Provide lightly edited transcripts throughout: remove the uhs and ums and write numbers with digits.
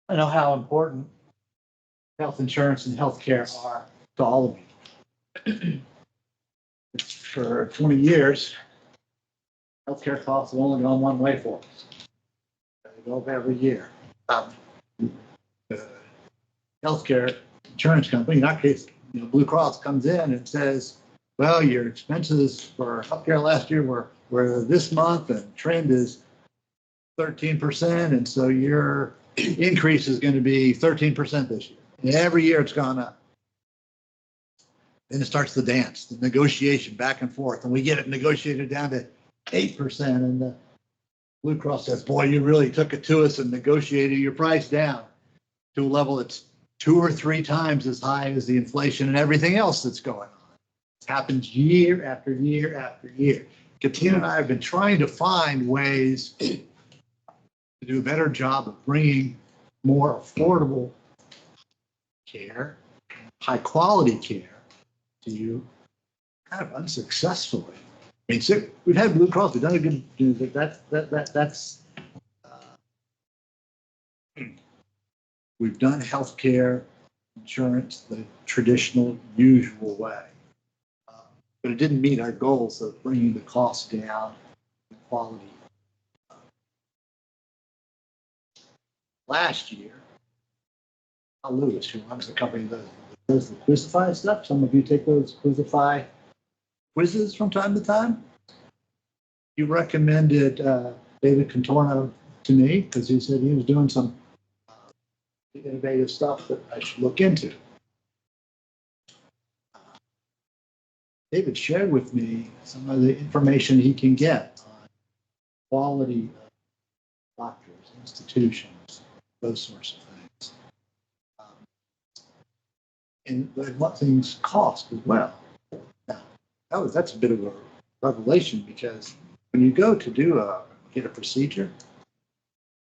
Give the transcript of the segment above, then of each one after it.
I know how important health insurance and healthcare are to all of you. For 20 years, healthcare costs have only gone one way for us. They go up every year. The healthcare insurance company, in our case, Blue Cross comes in and says, well, your expenses for healthcare last year were this month and trend is 13%. And so your increase is going to be 13% this year. And every year it's gone up. Then it starts the dance, the negotiation back and forth. And we get it negotiated down to 8%. And the Blue Cross says, boy, you really took it to us and negotiated your price down to a level that's 2 or 3 times as high as the inflation and everything else that's going on. It happens year after year after year. Katina and I have been trying to find ways to do a better job of bringing more affordable care, high quality care to you, kind of unsuccessfully. I mean, so we've had Blue Cross, we've done a good, that's we've done healthcare insurance the traditional, usual way. But it didn't meet our goals of bringing the cost down, the quality. Last year, Al Lewis, who runs the company that does the Quizify stuff, some of you take those Quizify quizzes from time to time. He recommended David Contorno to me because he said he was doing some innovative stuff that I should look into. David shared with me some of the information he can get on quality doctors, institutions, those sorts of things. And what things cost as well. Now, that's a bit of a revelation because when you go to get a procedure,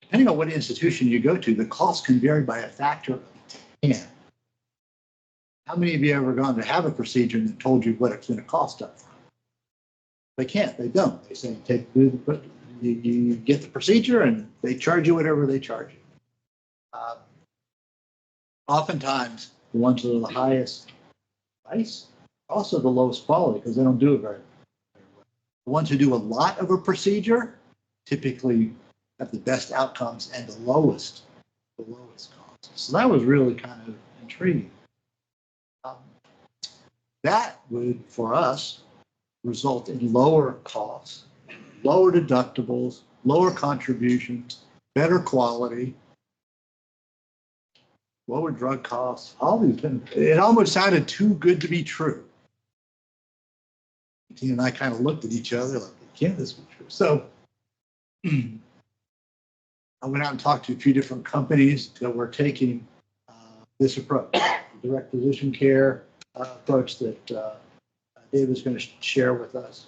depending on what institution you go to, the cost can vary by a factor of 10. How many of you ever gone to have a procedure and told you what it's going to cost up front? They can't. They don't. They say you get the procedure and they charge you whatever they charge you. Oftentimes, the ones that are the highest price, also the lowest quality because they don't do it very well. The ones who do a lot of a procedure typically have the best outcomes and the lowest costs. So that was really kind of intriguing. That would, for us, result in lower costs, lower deductibles, lower contributions, better quality, lower drug costs. All these things. It almost sounded too good to be true. Tina and I kind of looked at each other like, can't this be true? So I went out and talked to a few different companies that were taking this approach, the direct physician care approach that Dave is going to share with us.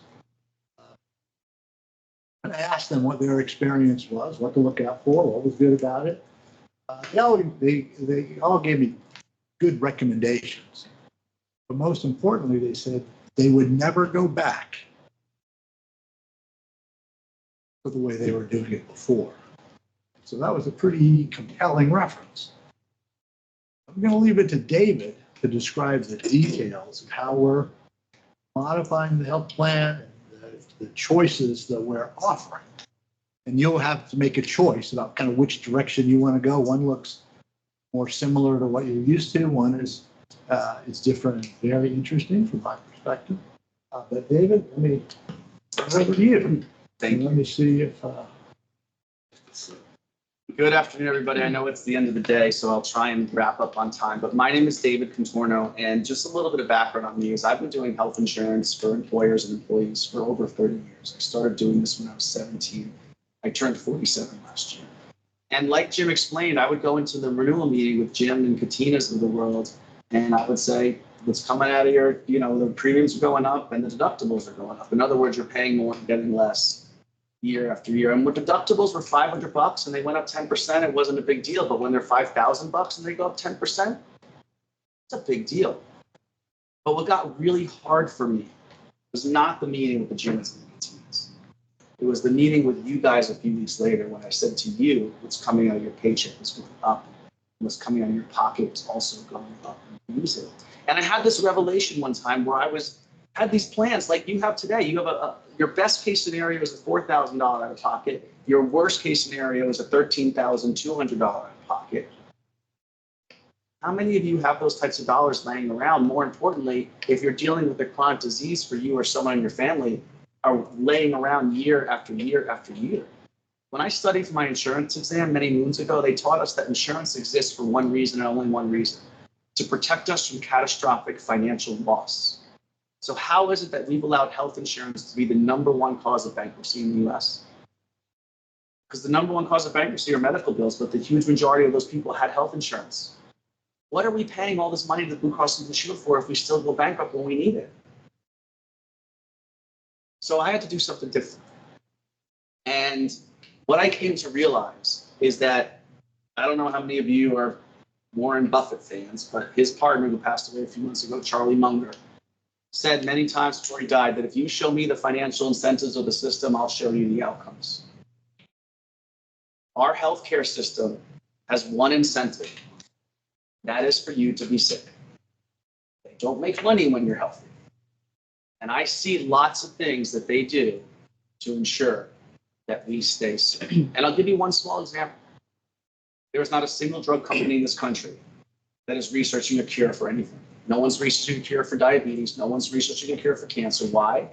And I asked them what their experience was, what to look out for, what was good about it. They all gave me good recommendations. But most importantly, they said they would never go back to the way they were doing it before. So that was a pretty compelling reference. I'm going to leave it to David to describe the details of how we're modifying the health plan and the choices that we're offering. And you'll have to make a choice about kind of which direction you want to go. One looks more similar to what you're used to. One is different and very interesting from my perspective. But David, let me turn it over to you. Thank you. Let me see if... Good afternoon, everybody. I know it's the end of the day, so I'll try and wrap up on time. But my name is David Contorno, and just a little bit of background on me is I've been doing health insurance for employers and employees for over 30 years. I started doing this when I was 17. I turned 47 last year. And like Jim explained, I would go into the renewal meeting with Jim and Katina's of the world, and I would say, what's coming out of your, the premiums are going up and the deductibles are going up. In other words, you're paying more and getting less year after year. And when deductibles were $500 and they went up 10%, it wasn't a big deal. But when they're $5,000 and they go up 10%, it's a big deal. But what got really hard for me was not the meeting with the Jims and the Katinas. It was the meeting with you guys a few weeks later when I said to you, what's coming out of your paycheck is going up. What's coming out of your pocket is also going up. Use it. And I had this revelation one time where had these plans like you have today. You have your best case scenario is a $4,000 out of pocket. Your worst case scenario is a $13,200 out of pocket. How many of you have those types of dollars laying around? More importantly, if you're dealing with a chronic disease for you or someone in your family, are laying around year after year after year. When I studied for my insurance exam many moons ago, they taught us that insurance exists for one reason and only one reason, to protect us from catastrophic financial loss. So how is it that we've allowed health insurance to be the #1 cause of bankruptcy in the US? Because the #1 cause of bankruptcy are medical bills, but the huge majority of those people had health insurance. What are we paying all this money to Blue Cross and Blue Shield for if we still go bankrupt when we need it? So I had to do something different. And what I came to realize is that, I don't know how many of you are Warren Buffett fans, but his partner who passed away a few months ago, Charlie Munger, said many times before he died that if you show me the financial incentives of the system, I'll show you the outcomes. Our healthcare system has one incentive. That is for you to be sick. They don't make money when you're healthy. And I see lots of things that they do to ensure that we stay sick. And I'll give you one small example. There is not a single drug company in this country that is researching a cure for anything. No one's researching a cure for diabetes. No one's researching a cure for cancer. Why?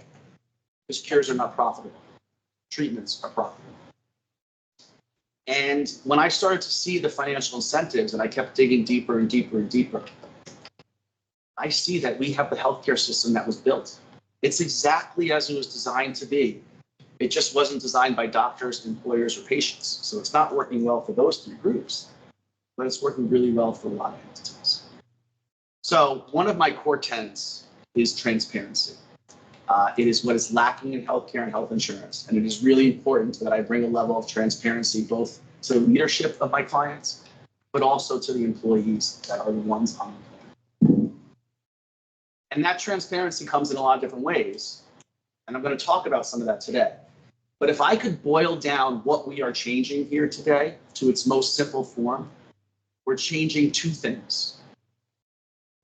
Because cures are not profitable. Treatments are profitable. And when I started to see the financial incentives and I kept digging deeper and deeper and deeper, I see that we have the healthcare system that was built. It's exactly as it was designed to be. It just wasn't designed by doctors, employers, or patients. So it's not working well for those three groups, but it's working really well for a lot of entities. So one of my core tenets is transparency. It is what is lacking in healthcare and health insurance. And it is really important that I bring a level of transparency both to the leadership of my clients, but also to the employees that are the ones on the plan. And that transparency comes in a lot of different ways. And I'm going to talk about some of that today. But if I could boil down what we are changing here today to its most simple form, we're changing two things.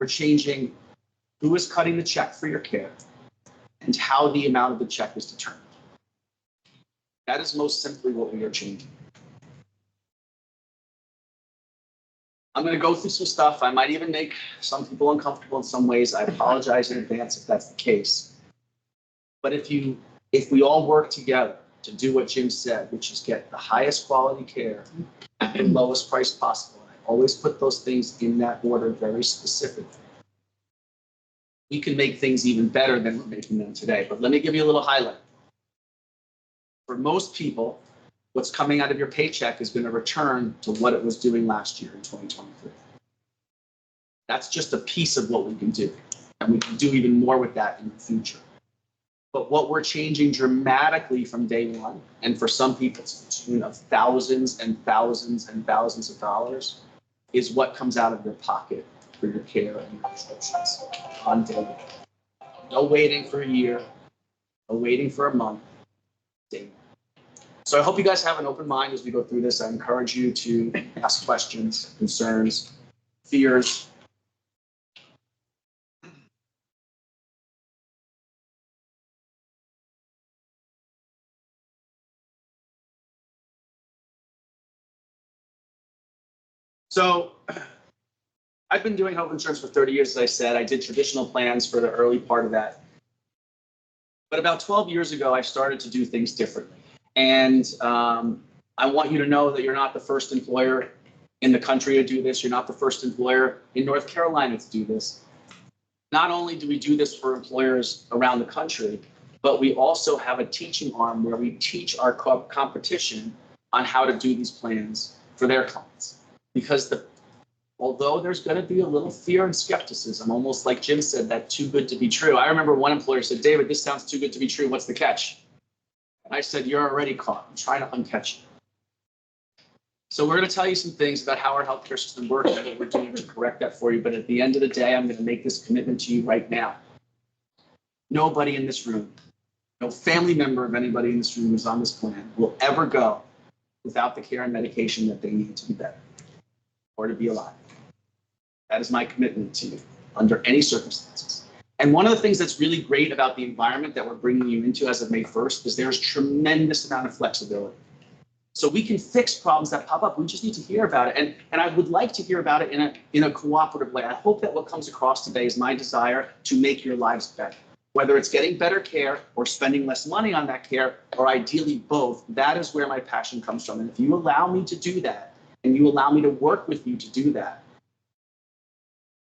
We're changing who is cutting the check for your care and how the amount of the check is determined. That is most simply what we are changing. I'm going to go through some stuff. I might even make some people uncomfortable in some ways. I apologize in advance if that's the case. But if we all work together to do what Jim said, which is get the highest quality care at the lowest price possible, and I always put those things in that order very specifically, we can make things even better than we're making them today. But let me give you a little highlight. For most people, what's coming out of your paycheck is going to return to what it was doing last year in 2023. That's just a piece of what we can do. And we can do even more with that in the future. But what we're changing dramatically from day one, and for some people to the tune of thousands and thousands and thousands of dollars, is what comes out of your pocket for your care and your prescriptions on day one. No waiting for a year, no waiting for a month, day one. So I hope you guys have an open mind as we go through this. I encourage you to ask questions, concerns, fears. So I've been doing health insurance for 30 years, as I said. I did traditional plans for the early part of that. But about 12 years ago, I started to do things differently. And I want you to know that you're not the first employer in the country to do this. You're not the first employer in North Carolina to do this. Not only do we do this for employers around the country, but we also have a teaching arm where we teach our competition on how to do these plans for their clients. Because although there's going to be a little fear and skepticism, almost like Jim said, that too good to be true. I remember one employer said, David, this sounds too good to be true. What's the catch? And I said, you're already caught. I'm trying to uncatch you. So we're going to tell you some things about how our healthcare system works and what we're doing to correct that for you. But at the end of the day, I'm going to make this commitment to you right now. Nobody in this room No family member of anybody in this room who's on this plan will ever go without the care and medication that they need to be better or to be alive. That is my commitment to you under any circumstances. And one of the things that's really great about the environment that we're bringing you into as of May 1st is there's tremendous amount of flexibility. So we can fix problems that pop up. We just need to hear about it. And I would like to hear about it in a cooperative way. I hope that what comes across today is my desire to make your lives better. Whether it's getting better care or spending less money on that care, or ideally both, that is where my passion comes from. And if you allow me to do that, and you allow me to work with you to do that,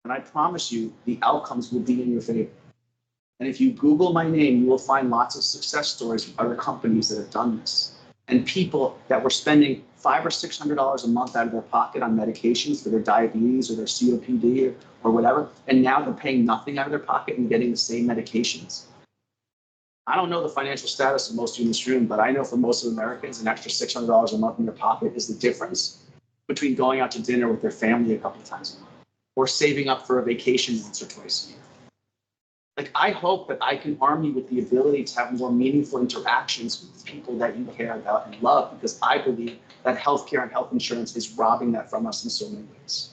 and I promise you, the outcomes will be in your favor. And if you Google my name, you will find lots of success stories of other companies that have done this. And people that were spending $500 or $600 a month out of their pocket on medications for their diabetes or their COPD or whatever, and now they're paying nothing out of their pocket and getting the same medications. I don't know the financial status of most of you in this room, but I know for most of Americans, an extra $600 a month in their pocket is the difference between going out to dinner with their family a couple of times a month or saving up for a vacation once or twice a year. Like, I hope that I can arm you with the ability to have more meaningful interactions with people that you care about and love, because I believe that healthcare and health insurance is robbing that from us in so many ways.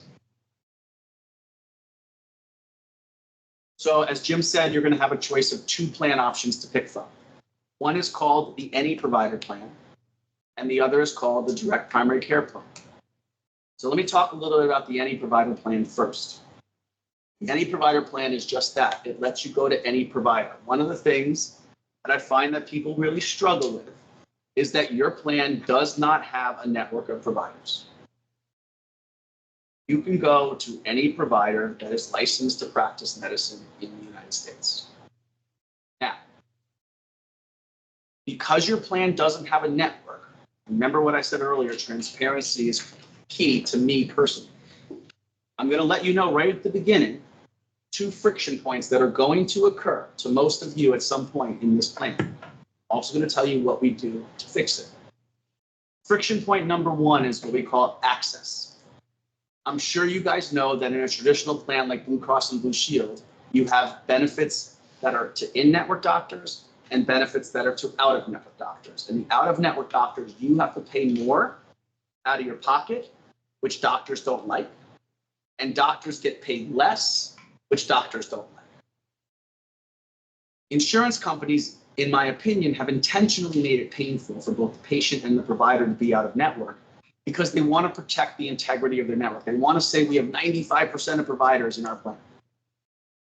So as Jim said, you're going to have a choice of 2 plan options to pick from. One is called the Any Provider Plan, and the other is called the Direct Primary Care Plan. So let me talk a little bit about the Any Provider Plan first. The Any Provider Plan is just that. It lets you go to any provider. One of the things that I find that people really struggle with is that your plan does not have a network of providers. You can go to any provider that is licensed to practice medicine in the United States. Now, because your plan doesn't have a network, remember what I said earlier, transparency is key to me personally. I'm going to let you know right at the beginning 2 friction points that are going to occur to most of you at some point in this plan. I'm also going to tell you what we do to fix it. Friction point number 1 is what we call access. I'm sure you guys know that in a traditional plan like Blue Cross and Blue Shield, you have benefits that are to in-network doctors and benefits that are to out-of-network doctors. And the out-of-network doctors, you have to pay more out of your pocket, which doctors don't like. And doctors get paid less, which doctors don't like. Insurance companies, in my opinion, have intentionally made it painful for both the patient and the provider to be out of network because they want to protect the integrity of their network. They want to say we have 95% of providers in our plan.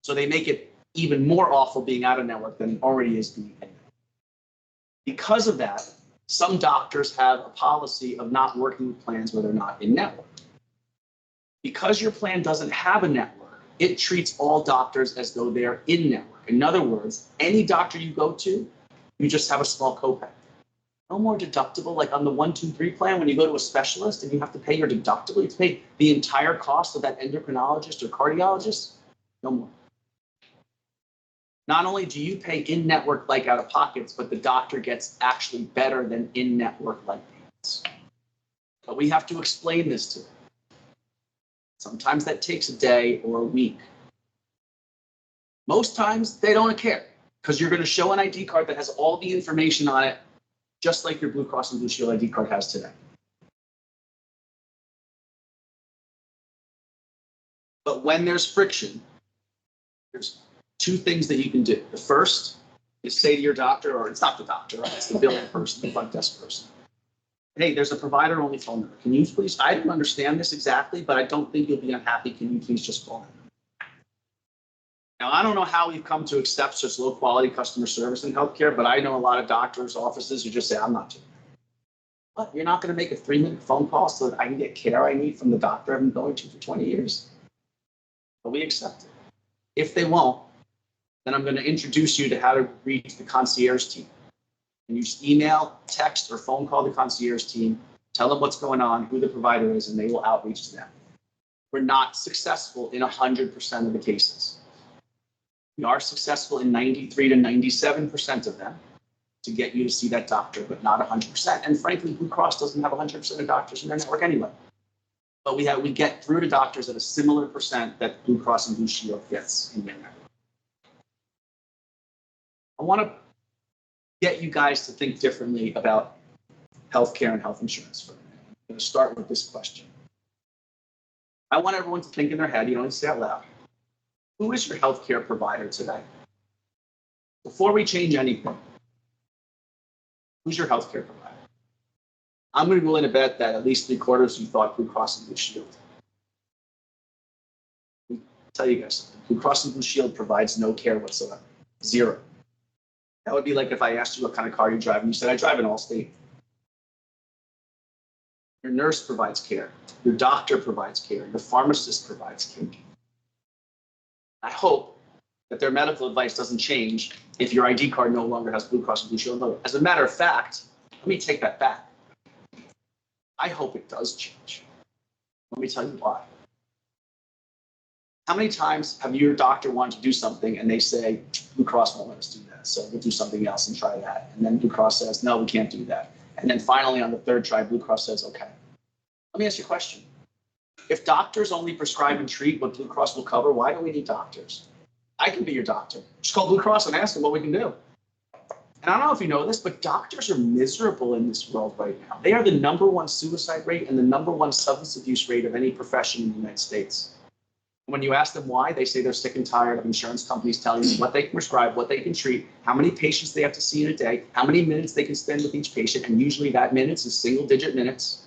So they make it even more awful being out of network than it already is being in. Because of that, some doctors have a policy of not working with plans where they're not in network. Because your plan doesn't have a network, it treats all doctors as though they're in network. In other words, any doctor you go to, you just have a small copay. No more deductible, like on the 1, 2, 3 plan, when you go to a specialist and you have to pay your deductible, you have to pay the entire cost of that endocrinologist or cardiologist. No more. Not only do you pay in-network like out of pockets, but the doctor gets actually better than in-network like payments. But we have to explain this to them. Sometimes that takes a day or a week. Most times they don't care because you're going to show an ID card that has all the information on it, just like your Blue Cross and Blue Shield ID card has today. But when there's friction, there's 2 things that you can do. The first is say to your doctor, or it's not the doctor, right? It's the billing person, the front desk person. Hey, there's a provider-only phone number. Can you please, I don't understand this exactly, but I don't think you'll be unhappy. Can you please just call them? Now, I don't know how we've come to accept such low-quality customer service in healthcare, but I know a lot of doctors' offices who just say, I'm not doing that. What, you're not going to make a 3-minute phone call so that I can get care I need from the doctor I've been going to for 20 years? But we accept it. If they won't, then I'm going to introduce you to how to reach the concierge team. And you just email, text, or phone call the concierge team, tell them what's going on, who the provider is, and they will outreach to them. We're not successful in 100% of the cases. We are successful in 93 to 97% of them to get you to see that doctor, but not 100%. And frankly, Blue Cross doesn't have 100% of doctors in their network anyway. But we get through to doctors at a similar percent that Blue Cross and Blue Shield gets in their network. I want to get you guys to think differently about healthcare and health insurance for a minute. I'm going to start with this question. I want everyone to think in their head, you don't need to say it out loud. Who is your healthcare provider today? Before we change anything, who's your healthcare provider? I'm going to be willing to bet that at least 3/4 of you thought Blue Cross and Blue Shield. I'll tell you guys something. Blue Cross and Blue Shield provides no care whatsoever. Zero. That would be like if I asked you what kind of car you drive and you said, I drive an Allstate. Your nurse provides care. Your doctor provides care. Your pharmacist provides care. I hope that their medical advice doesn't change if your ID card no longer has Blue Cross and Blue Shield. As a matter of fact, let me take that back. I hope it does change. Let me tell you why. How many times have your doctor wanted to do something and they say, Blue Cross won't let us do that, so we'll do something else and try that. And then Blue Cross says, no, we can't do that. And then finally on the third try, Blue Cross says, okay. Let me ask you a question. If doctors only prescribe and treat what Blue Cross will cover, why do we need doctors? I can be your doctor. Just call Blue Cross and ask them what we can do. And I don't know if you know this, but doctors are miserable in this world right now. They are the #1 suicide rate and the #1 substance abuse rate of any profession in the United States. When you ask them why, they say they're sick and tired of insurance companies telling them what they can prescribe, what they can treat, how many patients they have to see in a day, how many minutes they can spend with each patient, and usually that minutes is single-digit minutes.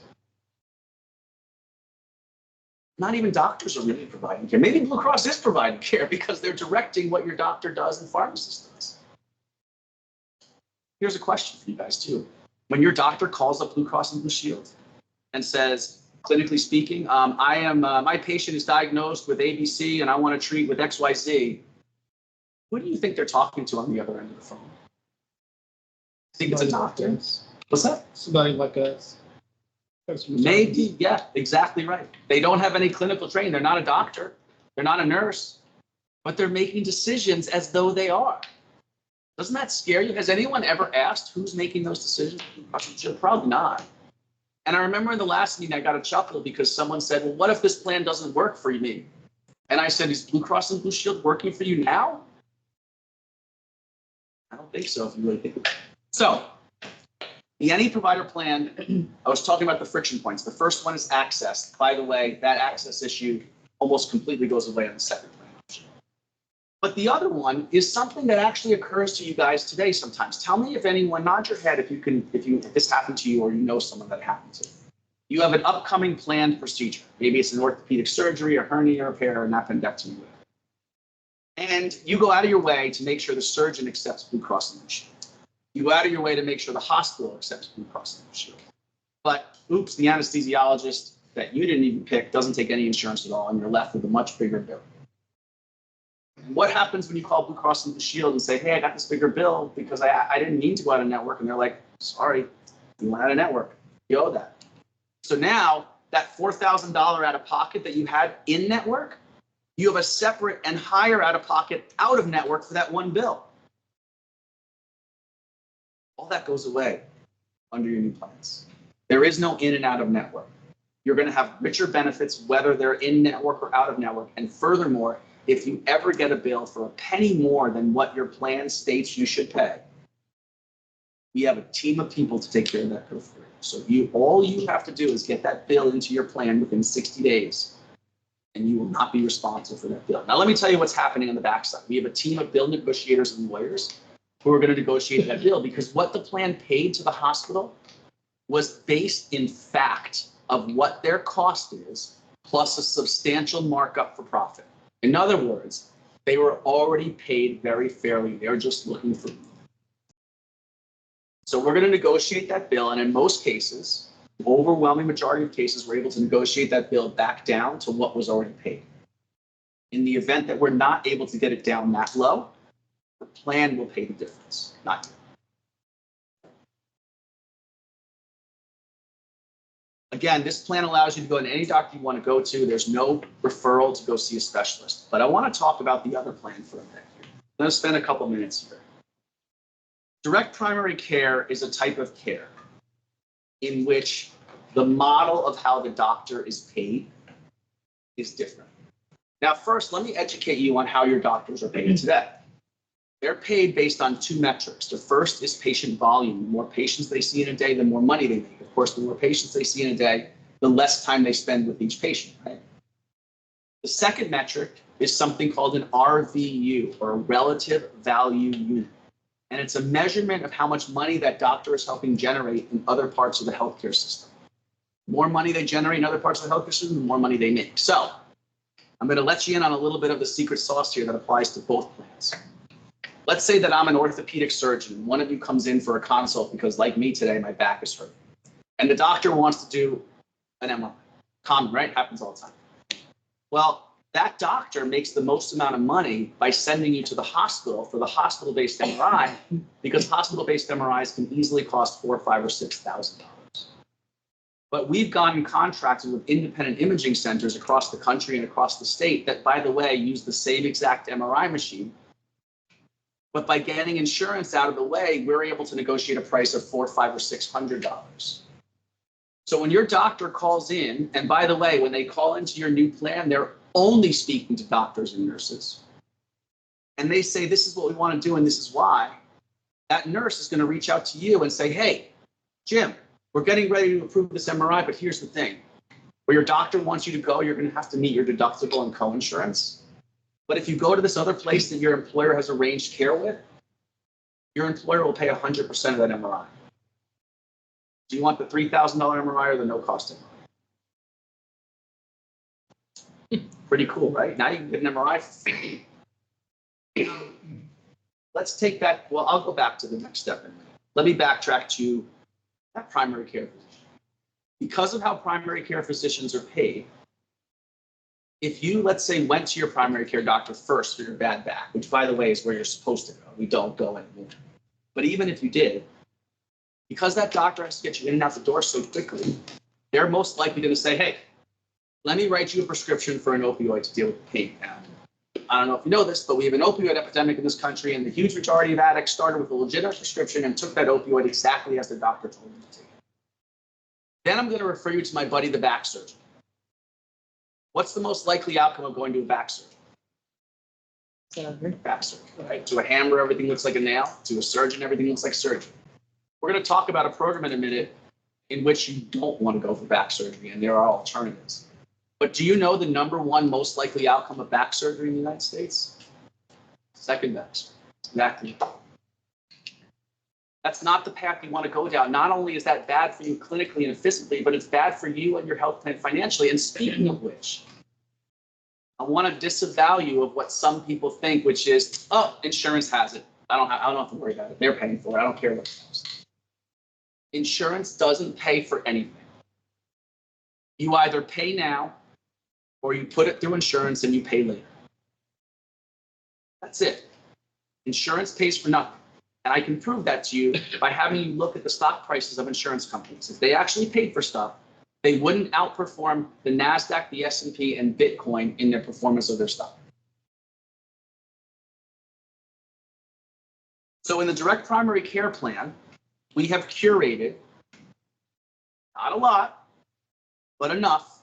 Not even doctors are really providing care. Maybe Blue Cross is providing care because they're directing what your doctor does and pharmacist does. Here's a question for you guys too. When your doctor calls up Blue Cross and Blue Shield and says, clinically speaking, my patient is diagnosed with ABC and I want to treat with XYZ, who do you think they're talking to on the other end of the phone? I think it's a doctor. What's that? Somebody like us. Maybe, yeah, exactly right. They don't have any clinical training. They're not a doctor. They're not a nurse, but they're making decisions as though they are. Doesn't that scare you? Has anyone ever asked who's making those decisions? Probably not. And I remember in the last meeting, I got a chuckle because someone said, well, what if this plan doesn't work for me? And I said, is Blue Cross and Blue Shield working for you now? I don't think so, if you really think about it. So, the any provider plan, I was talking about the friction points. The first one is access. By the way, that access issue almost completely goes away on the second plan option. But the other one is something that actually occurs to you guys today sometimes. Tell me if anyone, nod your head if this happened to you or you know someone that happened to. You have an upcoming planned procedure. Maybe it's an orthopedic surgery, a hernia repair, an appendectomy. And you go out of your way to make sure the surgeon accepts Blue Cross and Blue Shield. You go out of your way to make sure the hospital accepts Blue Cross and Blue Shield. But oops, the anesthesiologist that you didn't even pick doesn't take any insurance at all, and you're left with a much bigger bill. And what happens when you call Blue Cross and Blue Shield and say, hey, I got this bigger bill because I didn't mean to go out of network? And they're like, sorry, you went out of network. You owe that. So now that $4,000 out of pocket that you had in network, you have a separate and higher out of pocket out of network for that one bill. All that goes away under your new plans. There is no in and out of network. You're going to have richer benefits whether they're in network or out of network. And furthermore, if you ever get a bill for a penny more than what your plan states you should pay, we have a team of people to take care of that bill for you. So all you have to do is get that bill into your plan within 60 days, and you will not be responsible for that bill. Now, let me tell you what's happening on the backside. We have a team of bill negotiators and lawyers who are going to negotiate that bill because what the plan paid to the hospital was based in fact of what their cost is plus a substantial markup for profit. In other words, they were already paid very fairly. They're just looking for more. So we're going to negotiate that bill, and in most cases, the overwhelming majority of cases, we're able to negotiate that bill back down to what was already paid. In the event that we're not able to get it down that low, the plan will pay the difference, not you. Again, this plan allows you to go to any doctor you want to go to. There's no referral to go see a specialist. But I want to talk about the other plan for a minute here. I'm going to spend a couple minutes here. Direct primary care is a type of care in which the model of how the doctor is paid is different. Now, first, let me educate you on how your doctors are paid today. They're paid based on two metrics. The first is patient volume. The more patients they see in a day, the more money they make. Of course, the more patients they see in a day, the less time they spend with each patient, right? The second metric is something called an RVU, or a relative value unit. And it's a measurement of how much money that doctor is helping generate in other parts of the healthcare system. The more money they generate in other parts of the healthcare system, the more money they make. So I'm going to let you in on a little bit of the secret sauce here that applies to both plans. Let's say that I'm an orthopedic surgeon. One of you comes in for a consult because, like me today, my back is hurting. And the doctor wants to do an MRI. Common, right? Happens all the time. Well, that doctor makes the most amount of money by sending you to the hospital for the hospital-based MRI, because hospital-based MRIs can easily cost $4,000, $5,000, or $6,000. But we've gotten contracted with independent imaging centers across the country and across the state that, by the way, use the same exact MRI machine. But by getting insurance out of the way, we're able to negotiate a price of $400, $500, or $600. So when your doctor calls in, and by the way, when they call into your new plan, they're only speaking to doctors and nurses, and they say, this is what we want to do and this is why, that nurse is going to reach out to you and say, hey, Jim, we're getting ready to approve this MRI, but here's the thing. Where your doctor wants you to go, you're going to have to meet your deductible and coinsurance. But if you go to this other place that your employer has arranged care with, your employer will pay 100% of that MRI. Do you want the $3,000 MRI or the no-cost MRI? Pretty cool, right? Now you can get an MRI for free. Let's take that. Well, I'll go back to the next step in a minute. Let me backtrack to that primary care physician. Because of how primary care physicians are paid, if you, let's say, went to your primary care doctor first for your bad back, which, by the way, is where you're supposed to go. We don't go anymore. But even if you did, because that doctor has to get you in and out the door so quickly, they're most likely going to say, hey, let me write you a prescription for an opioid to deal with the pain. I don't know if you know this, but we have an opioid epidemic in this country, and the huge majority of addicts started with a legitimate prescription and took that opioid exactly as the doctor told them to take it. Then I'm going to refer you to my buddy, the back surgeon. What's the most likely outcome of going to a back surgeon? Back surgery, right? To a hammer, everything looks like a nail. To a surgeon, everything looks like surgery. We're going to talk about a program in a minute in which you don't want to go for back surgery, and there are alternatives. But do you know the #1 most likely outcome of back surgery in the United States? Second back surgery. Exactly. That's not the path you want to go down. Not only is that bad for you clinically and physically, but it's bad for you and your health plan financially. And speaking of which, I want to disavow you of what some people think, which is, oh, insurance has it. I don't have to worry about it. They're paying for it. I don't care what it costs. Insurance doesn't pay for anything. You either pay now or you put it through insurance and you pay later. That's it. Insurance pays for nothing. And I can prove that to you by having you look at the stock prices of insurance companies. If they actually paid for stuff, they wouldn't outperform the NASDAQ, the S&P, and Bitcoin in their performance of their stock. So in the direct primary care plan, we have curated, not a lot, but enough,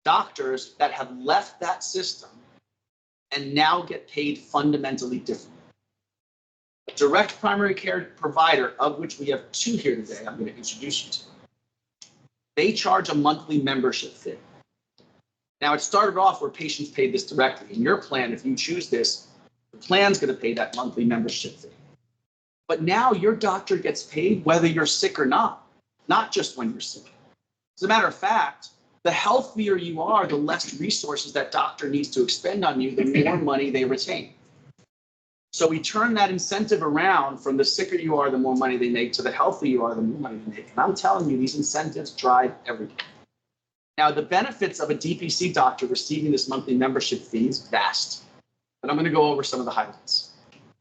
doctors that have left that system and now get paid fundamentally differently. A direct primary care provider, of which we have 2 here today, I'm going to introduce you to. They charge a monthly membership fee. Now, it started off where patients paid this directly. In your plan, if you choose this, the plan's going to pay that monthly membership fee. But now your doctor gets paid whether you're sick or not just when you're sick. As a matter of fact, the healthier you are, the less resources that doctor needs to expend on you, the more money they retain. So we turn that incentive around from the sicker you are, the more money they make, to the healthier you are, the more money they make. And I'm telling you, these incentives drive everything. Now, the benefits of a DPC doctor receiving this monthly membership fee is vast, but I'm going to go over some of the highlights.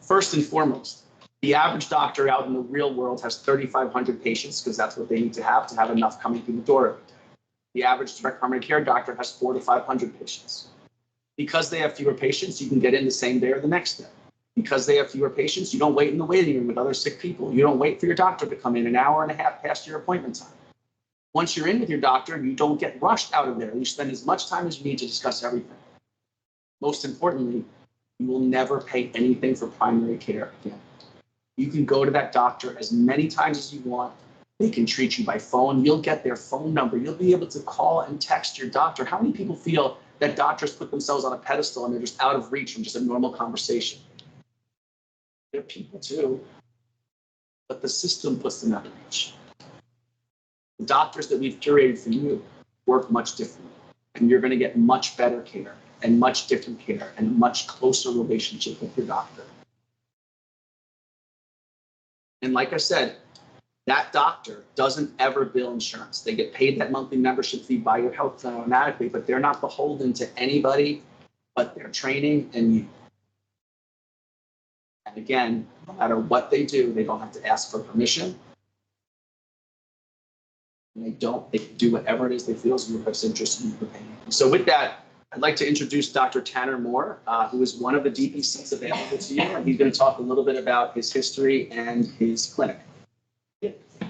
First and foremost, the average doctor out in the real world has 3,500 patients because that's what they need to have enough coming through the door every day. The average direct primary care doctor has 400 to 500 patients. Because they have fewer patients, you can get in the same day or the next day. Because they have fewer patients, you don't wait in the waiting room with other sick people. You don't wait for your doctor to come in an hour and a half past your appointment time. Once you're in with your doctor, you don't get rushed out of there. You spend as much time as you need to discuss everything. Most importantly, You will never pay anything for primary care again. You can go to that doctor as many times as you want. They can treat you by phone. You'll get their phone number. You'll be able to call and text your doctor. How many people feel that doctors put themselves on a pedestal and they're just out of reach from just a normal conversation? They're people too, but the system puts them out of reach. The doctors that we've curated for you work much differently, and you're going to get much better care and much different care and a much closer relationship with your doctor. And like I said, that doctor doesn't ever bill insurance. They get paid that monthly membership fee by your health plan automatically, but they're not beholden to anybody but their training and you. And again, no matter what they do, they don't have to ask for permission. And they can do whatever it is they feel is in your best interest in your paying. So with that, I'd like to introduce Dr. Tanner Moore, who is one of the DPCs available to you, and he's going to talk a little bit about his history and his clinic.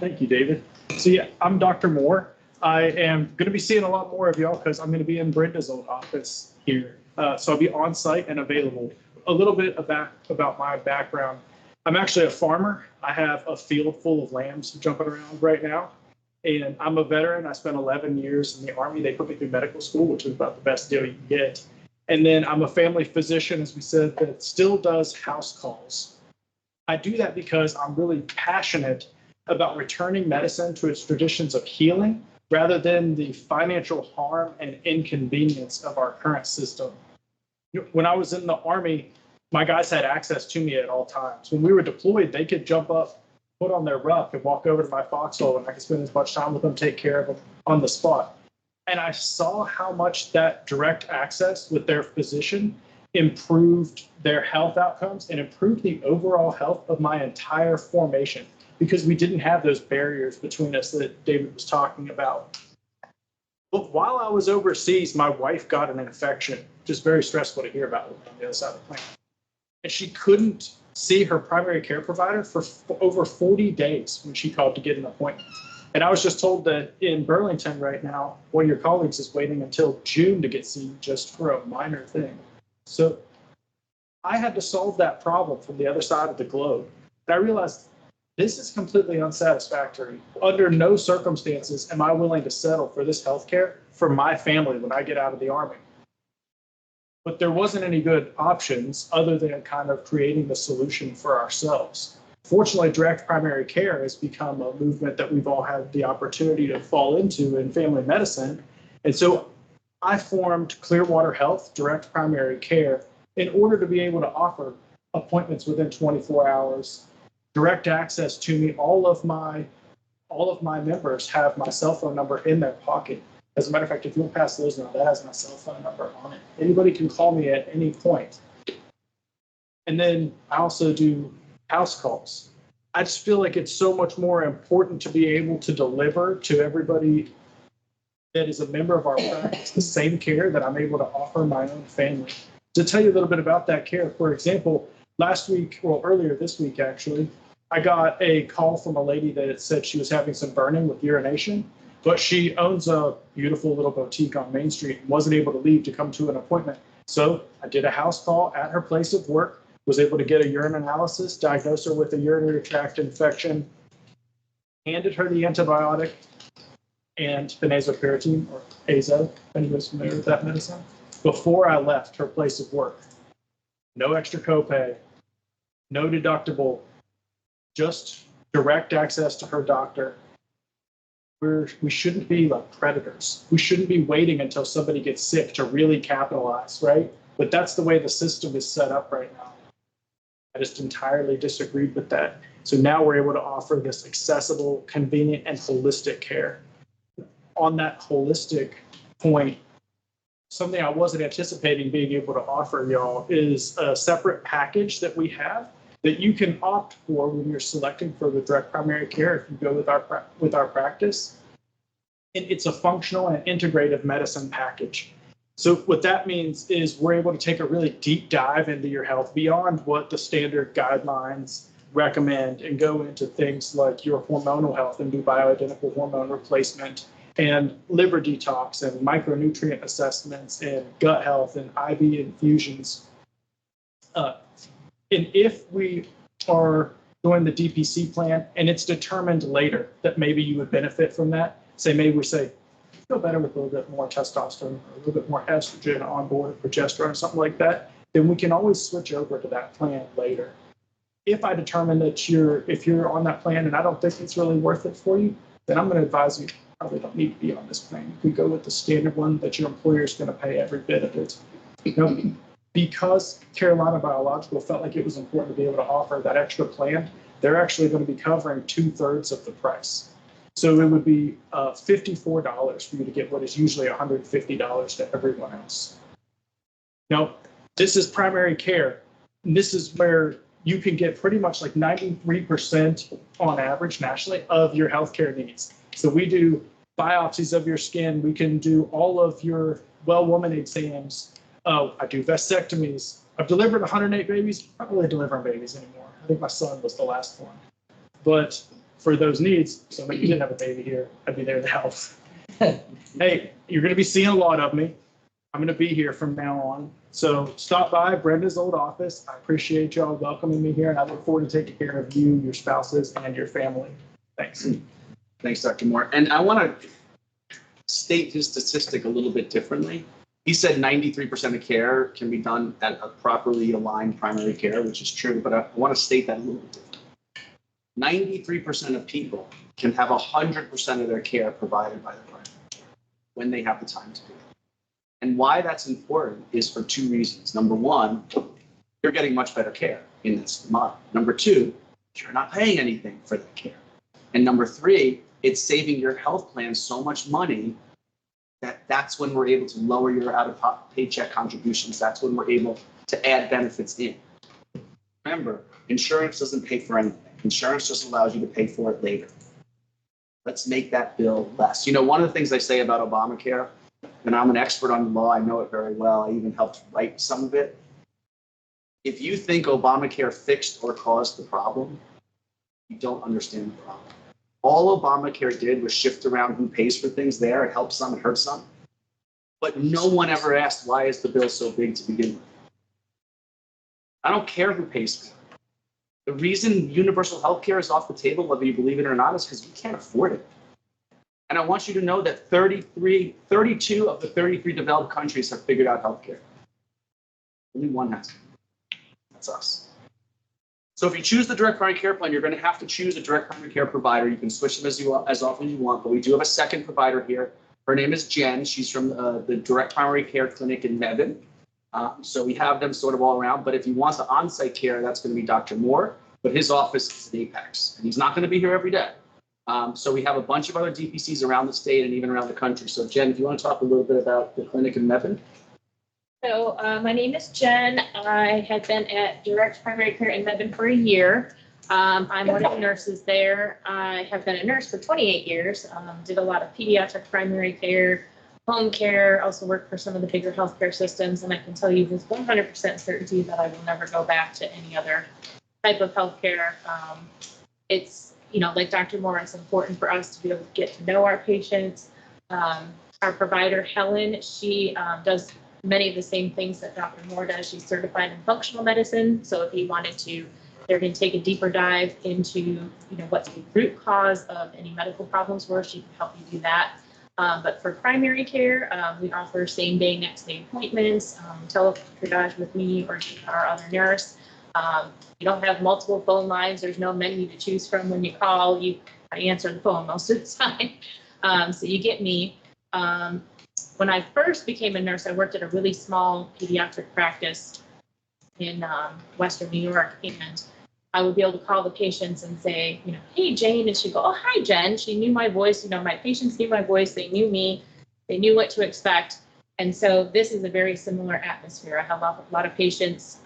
Thank you, David. So yeah, I'm Dr. Moore. I am going to be seeing a lot more of y'all because I'm going to be in Brenda's old office here. So I'll be on site and available. A little bit about my background. I'm actually a farmer. I have a field full of lambs jumping around right now. And I'm a veteran. I spent 11 years in the Army. They put me through medical school, which was about the best deal you can get. And then I'm a family physician, as we said, that still does house calls. I do that because I'm really passionate about returning medicine to its traditions of healing rather than the financial harm and inconvenience of our current system. When I was in the Army, my guys had access to me at all times. When we were deployed, they could jump up, put on their ruck, and walk over to my foxhole, and I could spend as much time with them, take care of them on the spot. And I saw how much that direct access with their physician improved their health outcomes and improved the overall health of my entire formation, because we didn't have those barriers between us that David was talking about. But while I was overseas, my wife got an infection, which is very stressful to hear about on the other side of the planet. And she couldn't see her primary care provider for over 40 days when she called to get an appointment. And I was just told that in Burlington right now, one of your colleagues is waiting until June to get seen just for a minor thing. So I had to solve that problem from the other side of the globe. And I realized this is completely unsatisfactory. Under no circumstances am I willing to settle for this healthcare for my family when I get out of the Army. But there wasn't any good options other than kind of creating the solution for ourselves. Fortunately, direct primary care has become a movement that we've all had the opportunity to fall into in family medicine. And so I formed Clearwater Health Direct Primary Care in order to be able to offer appointments within 24 hours, direct access to me. All of my members have my cell phone number in their pocket. As a matter of fact, if you'll pass those now, that has my cell phone number on it. Anybody can call me at any point. And then I also do house calls. I just feel like it's so much more important to be able to deliver to everybody that is a member of our practice the same care that I'm able to offer my own family. To tell you a little bit about that care, for example, earlier this week actually, I got a call from a lady that said she was having some burning with urination, but she owns a beautiful little boutique on Main Street and wasn't able to leave to come to an appointment. So I did a house call at her place of work, was able to get a urine analysis, diagnose her with a urinary tract infection, handed her the antibiotic and benazopyridine, or azo, if anyone's familiar with that medicine, before I left her place of work. No extra copay, no deductible, just direct access to her doctor. We shouldn't be like predators. We shouldn't be waiting until somebody gets sick to really capitalize, right? But that's the way the system is set up right now. I just entirely disagreed with that. So now we're able to offer this accessible, convenient, and holistic care. On that holistic point, something I wasn't anticipating being able to offer y'all is a separate package that we have that you can opt for when you're selecting for the direct primary care if you go with our practice. And it's a functional and integrative medicine package. So what that means is we're able to take a really deep dive into your health beyond what the standard guidelines recommend and go into things like your hormonal health and do bioidentical hormone replacement and liver detox and micronutrient assessments and gut health and IV infusions. And if we are doing the DPC plan and it's determined later that maybe you would benefit from that, maybe we say, feel better with a little bit more testosterone or a little bit more estrogen on board, or progesterone or something like that, then we can always switch over to that plan later. If I determine that if you're on that plan and I don't think it's really worth it for you, then I'm going to advise you probably don't need to be on this plan. You could go with the standard one that your employer is going to pay every bit of it. Because Carolina Biological felt like it was important to be able to offer that extra plan, they're actually going to be covering 2/3 of the price. So it would be $54 for you to get what is usually $150 to everyone else. Now, this is primary care. And this is where you can get pretty much like 93% on average nationally of your healthcare needs. So we do biopsies of your skin. We can do all of your well woman exams. I do vasectomies. I've delivered 108 babies. I'm not really delivering babies anymore. I think my son was the last one. But for those needs, so if you didn't have a baby here, I'd be there to help. Hey, you're going to be seeing a lot of me. I'm going to be here from now on. So stop by Brenda's old office. I appreciate y'all welcoming me here, and I look forward to taking care of you, your spouses, and your family. Thanks. Thanks, Dr. Moore. And I want to state his statistic a little bit differently. He said 93% of care can be done at a properly aligned primary care, which is true, but I want to state that a little bit differently. 93% of people can have 100% of their care provided by the primary care when they have the time to do it. And why that's important is for two reasons. Number one, you're getting much better care in this model. Number two, you're not paying anything for that care. And number three, it's saving your health plan so much money that's when we're able to lower your out-of-paycheck contributions. That's when we're able to add benefits in. Remember, insurance doesn't pay for anything. Insurance just allows you to pay for it later. Let's make that bill less. You know, one of the things I say about Obamacare, and I'm an expert on the law, I know it very well, I even helped write some of it. If you think Obamacare fixed or caused the problem, you don't understand the problem. All Obamacare did was shift around who pays for things there. It helps some, it hurts some. But no one ever asked, why is the bill so big to begin with? I don't care who pays for it. The reason universal health care is off the table, whether you believe it or not, is because we can't afford it. And I want you to know that 32 of the 33 developed countries have figured out health care. Only one has. That's us. So if you choose the direct primary care plan, you're going to have to choose a direct primary care provider. You can switch them as often as you want, but we do have a second provider here. Her name is Jen. She's from the direct primary care clinic in Mebane. So we have them sort of all around. But if you want the on-site care, that's going to be Dr. Moore. But his office is in Apex, and he's not going to be here every day. So we have a bunch of other DPCs around the state and even around the country. So Jen, if you want to talk a little bit about the clinic in Mebane. So my name is Jen. I have been at Direct Primary Care in Mebane for a year. I'm one of the nurses there. I have been a nurse for 28 years, did a lot of pediatric primary care, home care, also worked for some of the bigger healthcare systems, and I can tell you with 100% certainty that I will never go back to any other type of healthcare. It's, you know, like Dr. Moore, it's important for us to be able to get to know our patients. Our provider, Helen, she does many of the same things that Dr. Moore does. She's certified in functional medicine. So if he wanted to, they're going to take a deeper dive into, you know, what the root cause of any medical problems were. She can help you do that. But for primary care, we offer same day, next day appointments, teletriage with me or our other nurse. You don't have multiple phone lines. There's no menu to choose from when you call. I answer the phone most of the time. So you get me. When I first became a nurse, I worked at a really small pediatric practice in Western New York, and I would be able to call the patients and say, you know, hey, Jane, and she'd go, oh, hi, Jen. She knew my voice. You know, my patients knew my voice. They knew me. They knew what to expect. And so this is a very similar atmosphere. I have a lot of patients,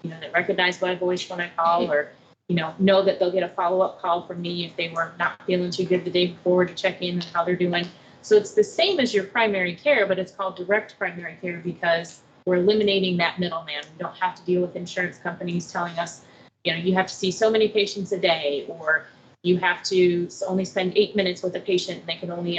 you know, that recognize my voice when I call, or, you know that they'll get a follow-up call from me if they were not feeling too good the day before to check in on how they're doing. So it's the same as your primary care, but it's called direct primary care because we're eliminating that middleman. We don't have to deal with insurance companies telling us, you know, you have to see so many patients a day, or you have to only spend 8 minutes with a patient and you can only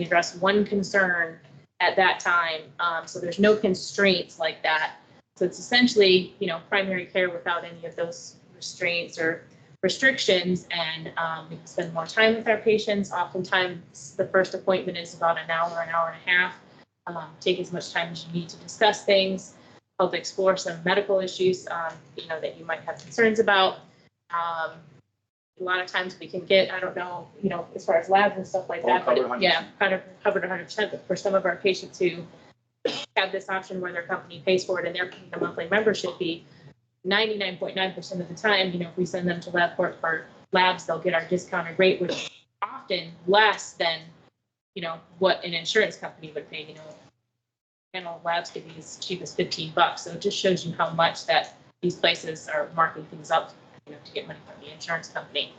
address one concern at that time. So there's no constraints like that. So it's essentially, primary care without any of those restraints or restrictions, and we can spend more time with our patients. Oftentimes, the first appointment is about an hour and a half. Take as much time as you need to discuss things, help explore some medical issues, that you might have concerns about. A lot of times we can get, I don't know, as far as labs and stuff like that, but yeah, kind of covered 100%. But for some of our patients who have this option where their company pays for it and they're paying a monthly membership fee, 99.9% of the time, if we send them to LabCorp for labs, they'll get our discounted rate, which is often less than, what an insurance company would pay. Panel labs could be as cheap as $15. So it just shows you how much that these places are marking things up, to get money from the insurance company.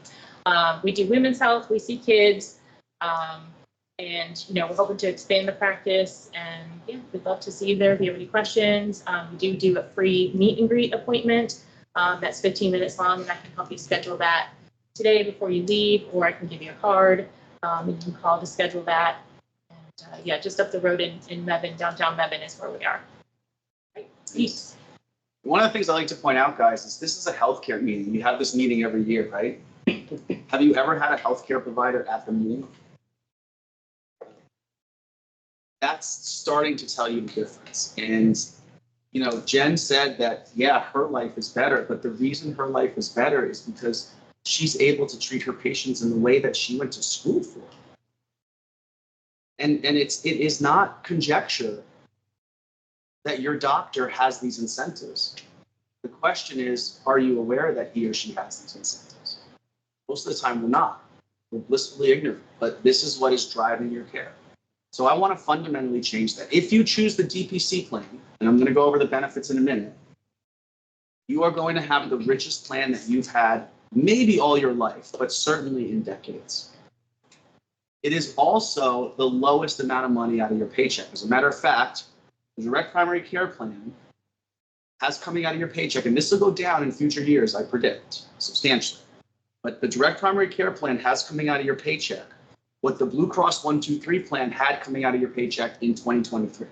We do women's health, we see kids, and we're hoping to expand the practice. And yeah, we'd love to see you there if you have any questions. We do a free meet and greet appointment that's 15 minutes long, and I can help you schedule that today before you leave, or I can give you a card. And you can call to schedule that. And yeah, just up the road in Mebane, downtown Mebane is where we are. Right. Peace. One of the things I like to point out, guys, is this is a healthcare meeting. You have this meeting every year, right? Have you ever had a healthcare provider at the meeting? That's starting to tell you the difference. And, Jen said that, yeah, her life is better, but the reason her life is better is because she's able to treat her patients in the way that she went to school for. And it is not conjecture that your doctor has these incentives. The question is, are you aware that he or she has these incentives? Most of the time, we're not. We're blissfully ignorant, but this is what is driving your care. So I want to fundamentally change that. If you choose the DPC plan, and I'm going to go over the benefits in a minute, you are going to have the richest plan that you've had maybe all your life, but certainly in decades. It is also the lowest amount of money out of your paycheck. As a matter of fact, the direct primary care plan has coming out of your paycheck, and this will go down in future years, I predict, substantially. But the direct primary care plan has coming out of your paycheck what the Blue Cross 123 plan had coming out of your paycheck in 2023.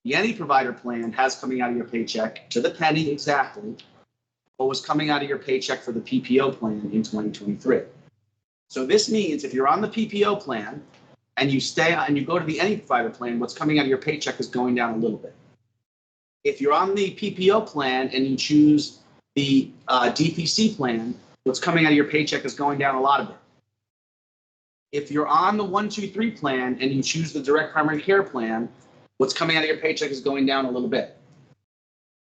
The Any Provider plan has coming out of your paycheck to the penny exactly what was coming out of your paycheck for the PPO plan in 2023. So this means if you're on the PPO plan and you stay and you go to the Any Provider plan, what's coming out of your paycheck is going down a little bit. If you're on the PPO plan and you choose the DPC plan, what's coming out of your paycheck is going down a lot of it. If you're on the 123 plan and you choose the direct primary care plan, what's coming out of your paycheck is going down a little bit.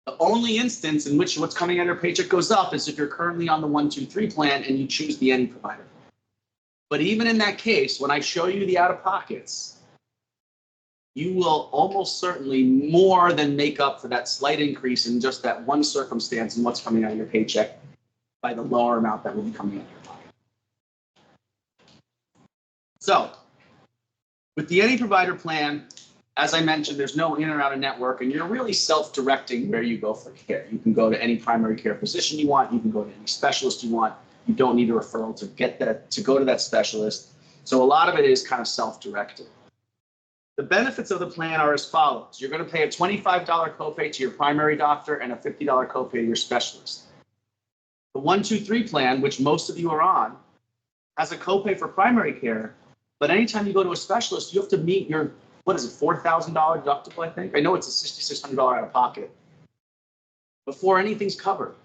The only instance in which what's coming out of your paycheck goes up is if you're currently on the 123 plan and you choose the Any Provider. But even in that case, when I show you the out-of-pockets, you will almost certainly more than make up for that slight increase in just that one circumstance in what's coming out of your paycheck by the lower amount that will be coming out of your pocket. So, with the Any Provider plan, as I mentioned, there's no in or out of network, and you're really self-directing where you go for care. You can go to any primary care physician you want. You can go to any specialist you want. You don't need a referral to go to that specialist. So a lot of it is kind of self-directed. The benefits of the plan are as follows. You're going to pay a $25 copay to your primary doctor and a $50 copay to your specialist. The 123 plan, which most of you are on, has a copay for primary care, but anytime you go to a specialist, you have to meet your, $4,000 deductible, I think? I know it's a $6,600 out of pocket before anything's covered.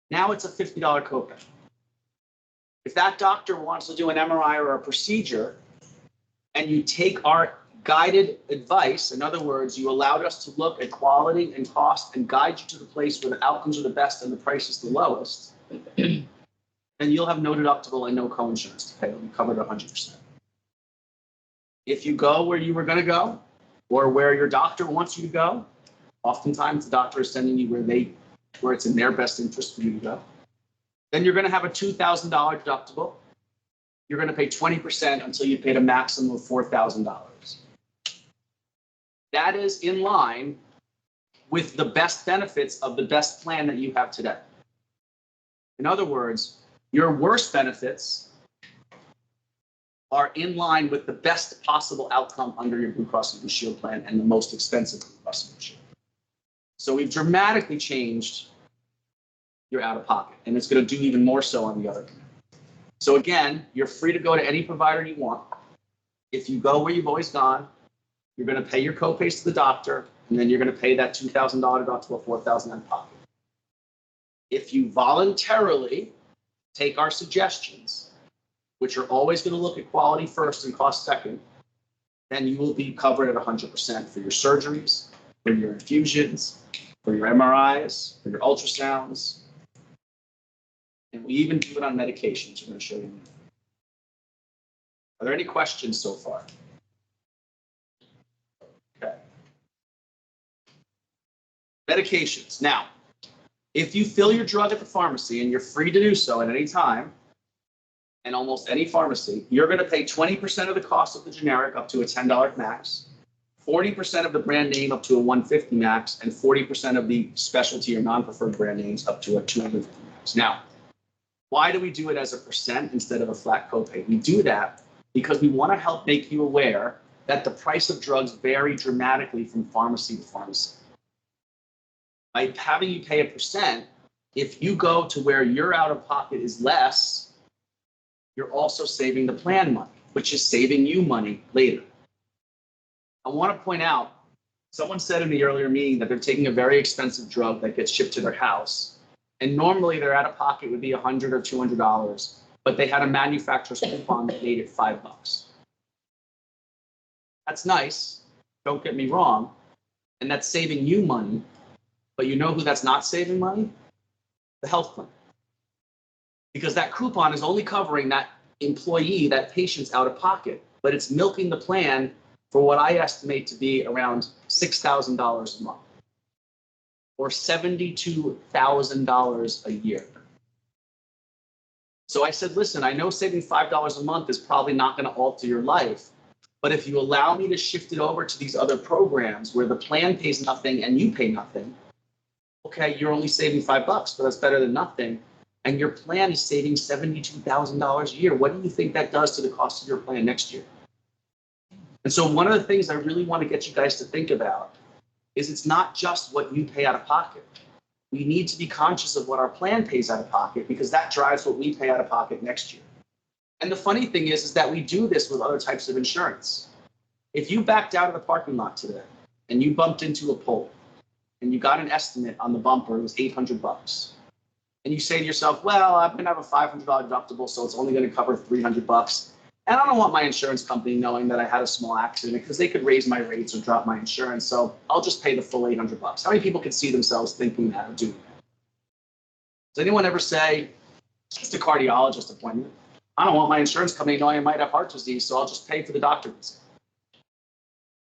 Now it's a $50 copay. If that doctor wants to do an MRI or a procedure and you take our guided advice, in other words, you allowed us to look at quality and cost and guide you to the place where the outcomes are the best and the price is the lowest, then you'll have no deductible and no coinsurance to pay. It'll be covered 100%. If you go where you were going to go or where your doctor wants you to go, oftentimes the doctor is sending you where it's in their best interest for you to go, then you're going to have a $2,000 deductible. You're going to pay 20% until you paid a maximum of $4,000. That is in line with the best benefits of the best plan that you have today. In other words, your worst benefits are in line with the best possible outcome under your Blue Cross Blue Shield plan and the most expensive Blue Cross Blue Shield. So we've dramatically changed your out-of-pocket, and it's going to do even more so on the other end. So again, you're free to go to any provider you want. If you go where you've always gone, you're going to pay your copays to the doctor, and then you're going to pay that $2,000 deductible, $4,000 out of pocket. If you voluntarily take our suggestions, which are always going to look at quality first and cost second, then you will be covered at 100% for your surgeries, for your infusions, for your MRIs, for your ultrasounds. And we even do it on medications. We're going to show you. Are there any questions so far? Okay. Medications. Now, if you fill your drug at the pharmacy, and you're free to do so at any time, and almost any pharmacy, you're going to pay 20% of the cost of the generic up to a $10 max, 40% of the brand name up to a $150 max, and 40% of the specialty or non-preferred brand names up to a $250 max. Now, why do we do it as a percent instead of a flat copay? We do that because we want to help make you aware that the price of drugs vary dramatically from pharmacy to pharmacy. By having you pay a percent, if you go to where your out-of-pocket is less, you're also saving the plan money, which is saving you money later. I want to point out, someone said in the earlier meeting that they're taking a very expensive drug that gets shipped to their house. And normally their out-of-pocket would be $100 or $200, but they had a manufacturer's coupon that made it $5. That's nice, don't get me wrong, and that's saving you money, but you know who that's not saving money? The health plan. Because that coupon is only covering that employee, that patient's out of pocket, but it's milking the plan for what I estimate to be around $6,000 a month or $72,000 a year. So I said, listen, I know saving $5 a month is probably not going to alter your life, but if you allow me to shift it over to these other programs where the plan pays nothing and you pay nothing, okay, you're only saving $5, but that's better than nothing. And your plan is saving $72,000 a year. What do you think that does to the cost of your plan next year? And so one of the things I really want to get you guys to think about is it's not just what you pay out of pocket. We need to be conscious of what our plan pays out of pocket because that drives what we pay out of pocket next year. And the funny thing is that we do this with other types of insurance. If you backed out of the parking lot today and you bumped into a pole and you got an estimate on the bumper, it was $800. And you say to yourself, well, I'm going to have a $500 deductible, so it's only going to cover $300. And I don't want my insurance company knowing that I had a small accident because they could raise my rates or drop my insurance. So I'll just pay the full $800. How many people can see themselves thinking that or doing that? Does anyone ever say, it's just a cardiologist appointment? I don't want my insurance company knowing I might have heart disease, so I'll just pay for the doctor visit.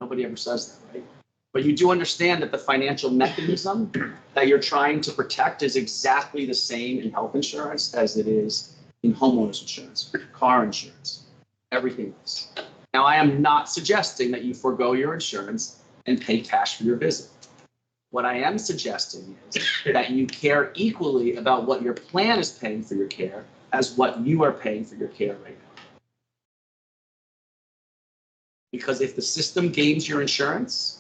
Nobody ever says that, right? But you do understand that the financial mechanism that you're trying to protect is exactly the same in health insurance as it is in homeowners insurance, car insurance, everything else. Now, I am not suggesting that you forego your insurance and pay cash for your visit. What I am suggesting is that you care equally about what your plan is paying for your care as what you are paying for your care right now. Because if the system games your insurance,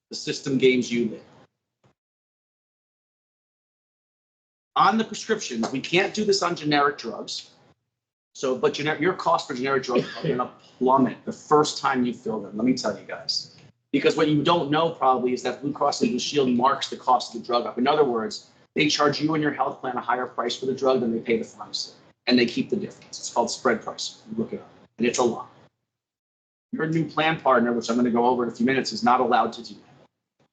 the system games you live. On the prescriptions, we can't do this on generic drugs. So, but your cost for generic drugs are going to plummet the first time you fill them. Let me tell you guys. Because what you don't know probably is that Blue Cross and Blue Shield marks the cost of the drug up. In other words, they charge you and your health plan a higher price for the drug than they pay the pharmacy. And they keep the difference. It's called spread pricing. Look it up. And it's a lot. Your new plan partner, which I'm going to go over in a few minutes, is not allowed to do that.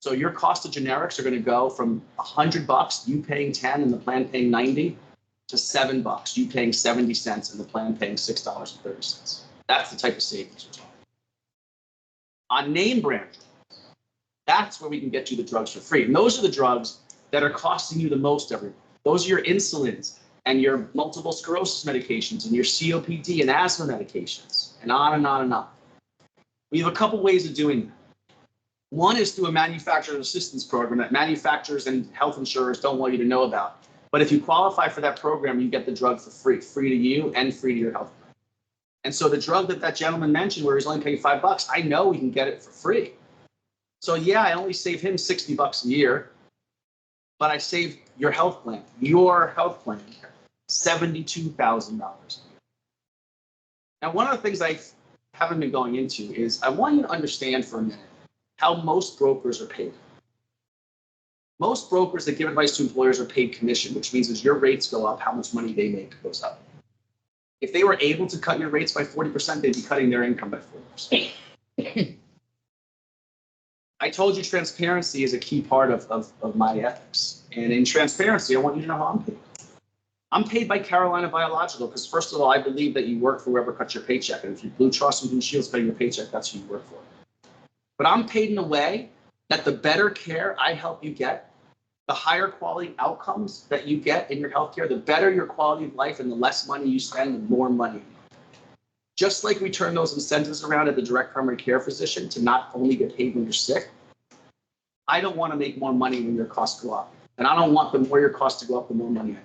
So your cost of generics are going to go from $100, you paying 10 and the plan paying 90, to $7, you paying 70 cents and the plan paying $6.30. That's the type of savings we're talking about. On name brand drugs, that's where we can get you the drugs for free. And those are the drugs that are costing you the most every month. Those are your insulins and your multiple sclerosis medications and your COPD and asthma medications and on and on and on. We have a couple ways of doing that. One is through a manufacturer assistance program that manufacturers and health insurers don't want you to know about. But if you qualify for that program, you get the drug for free to you and free to your health plan. And so the drug that gentleman mentioned where he's only paying $5, I know we can get it for free. So yeah, I only save him $60 a year, but I saved your health plan, $72,000. Now, one of the things I haven't been going into is I want you to understand for a minute how most brokers are paid. Most brokers that give advice to employers are paid commission, which means as your rates go up, how much money they make goes up. If they were able to cut your rates by 40%, they'd be cutting their income by 40%. I told you transparency is a key part of my ethics. And in transparency, I want you to know how I'm paid. I'm paid by Carolina Biological because, first of all, I believe that you work for whoever cuts your paycheck. And if you're Blue Cross and Blue Shield's cutting your paycheck, that's who you work for. But I'm paid in a way that the better care I help you get, the higher quality outcomes that you get in your healthcare, the better your quality of life and the less money you spend, the more money you make. Just like we turn those incentives around at the direct primary care physician to not only get paid when you're sick, I don't want to make more money when your costs go up. And I don't want the more your costs to go up, the more money I make.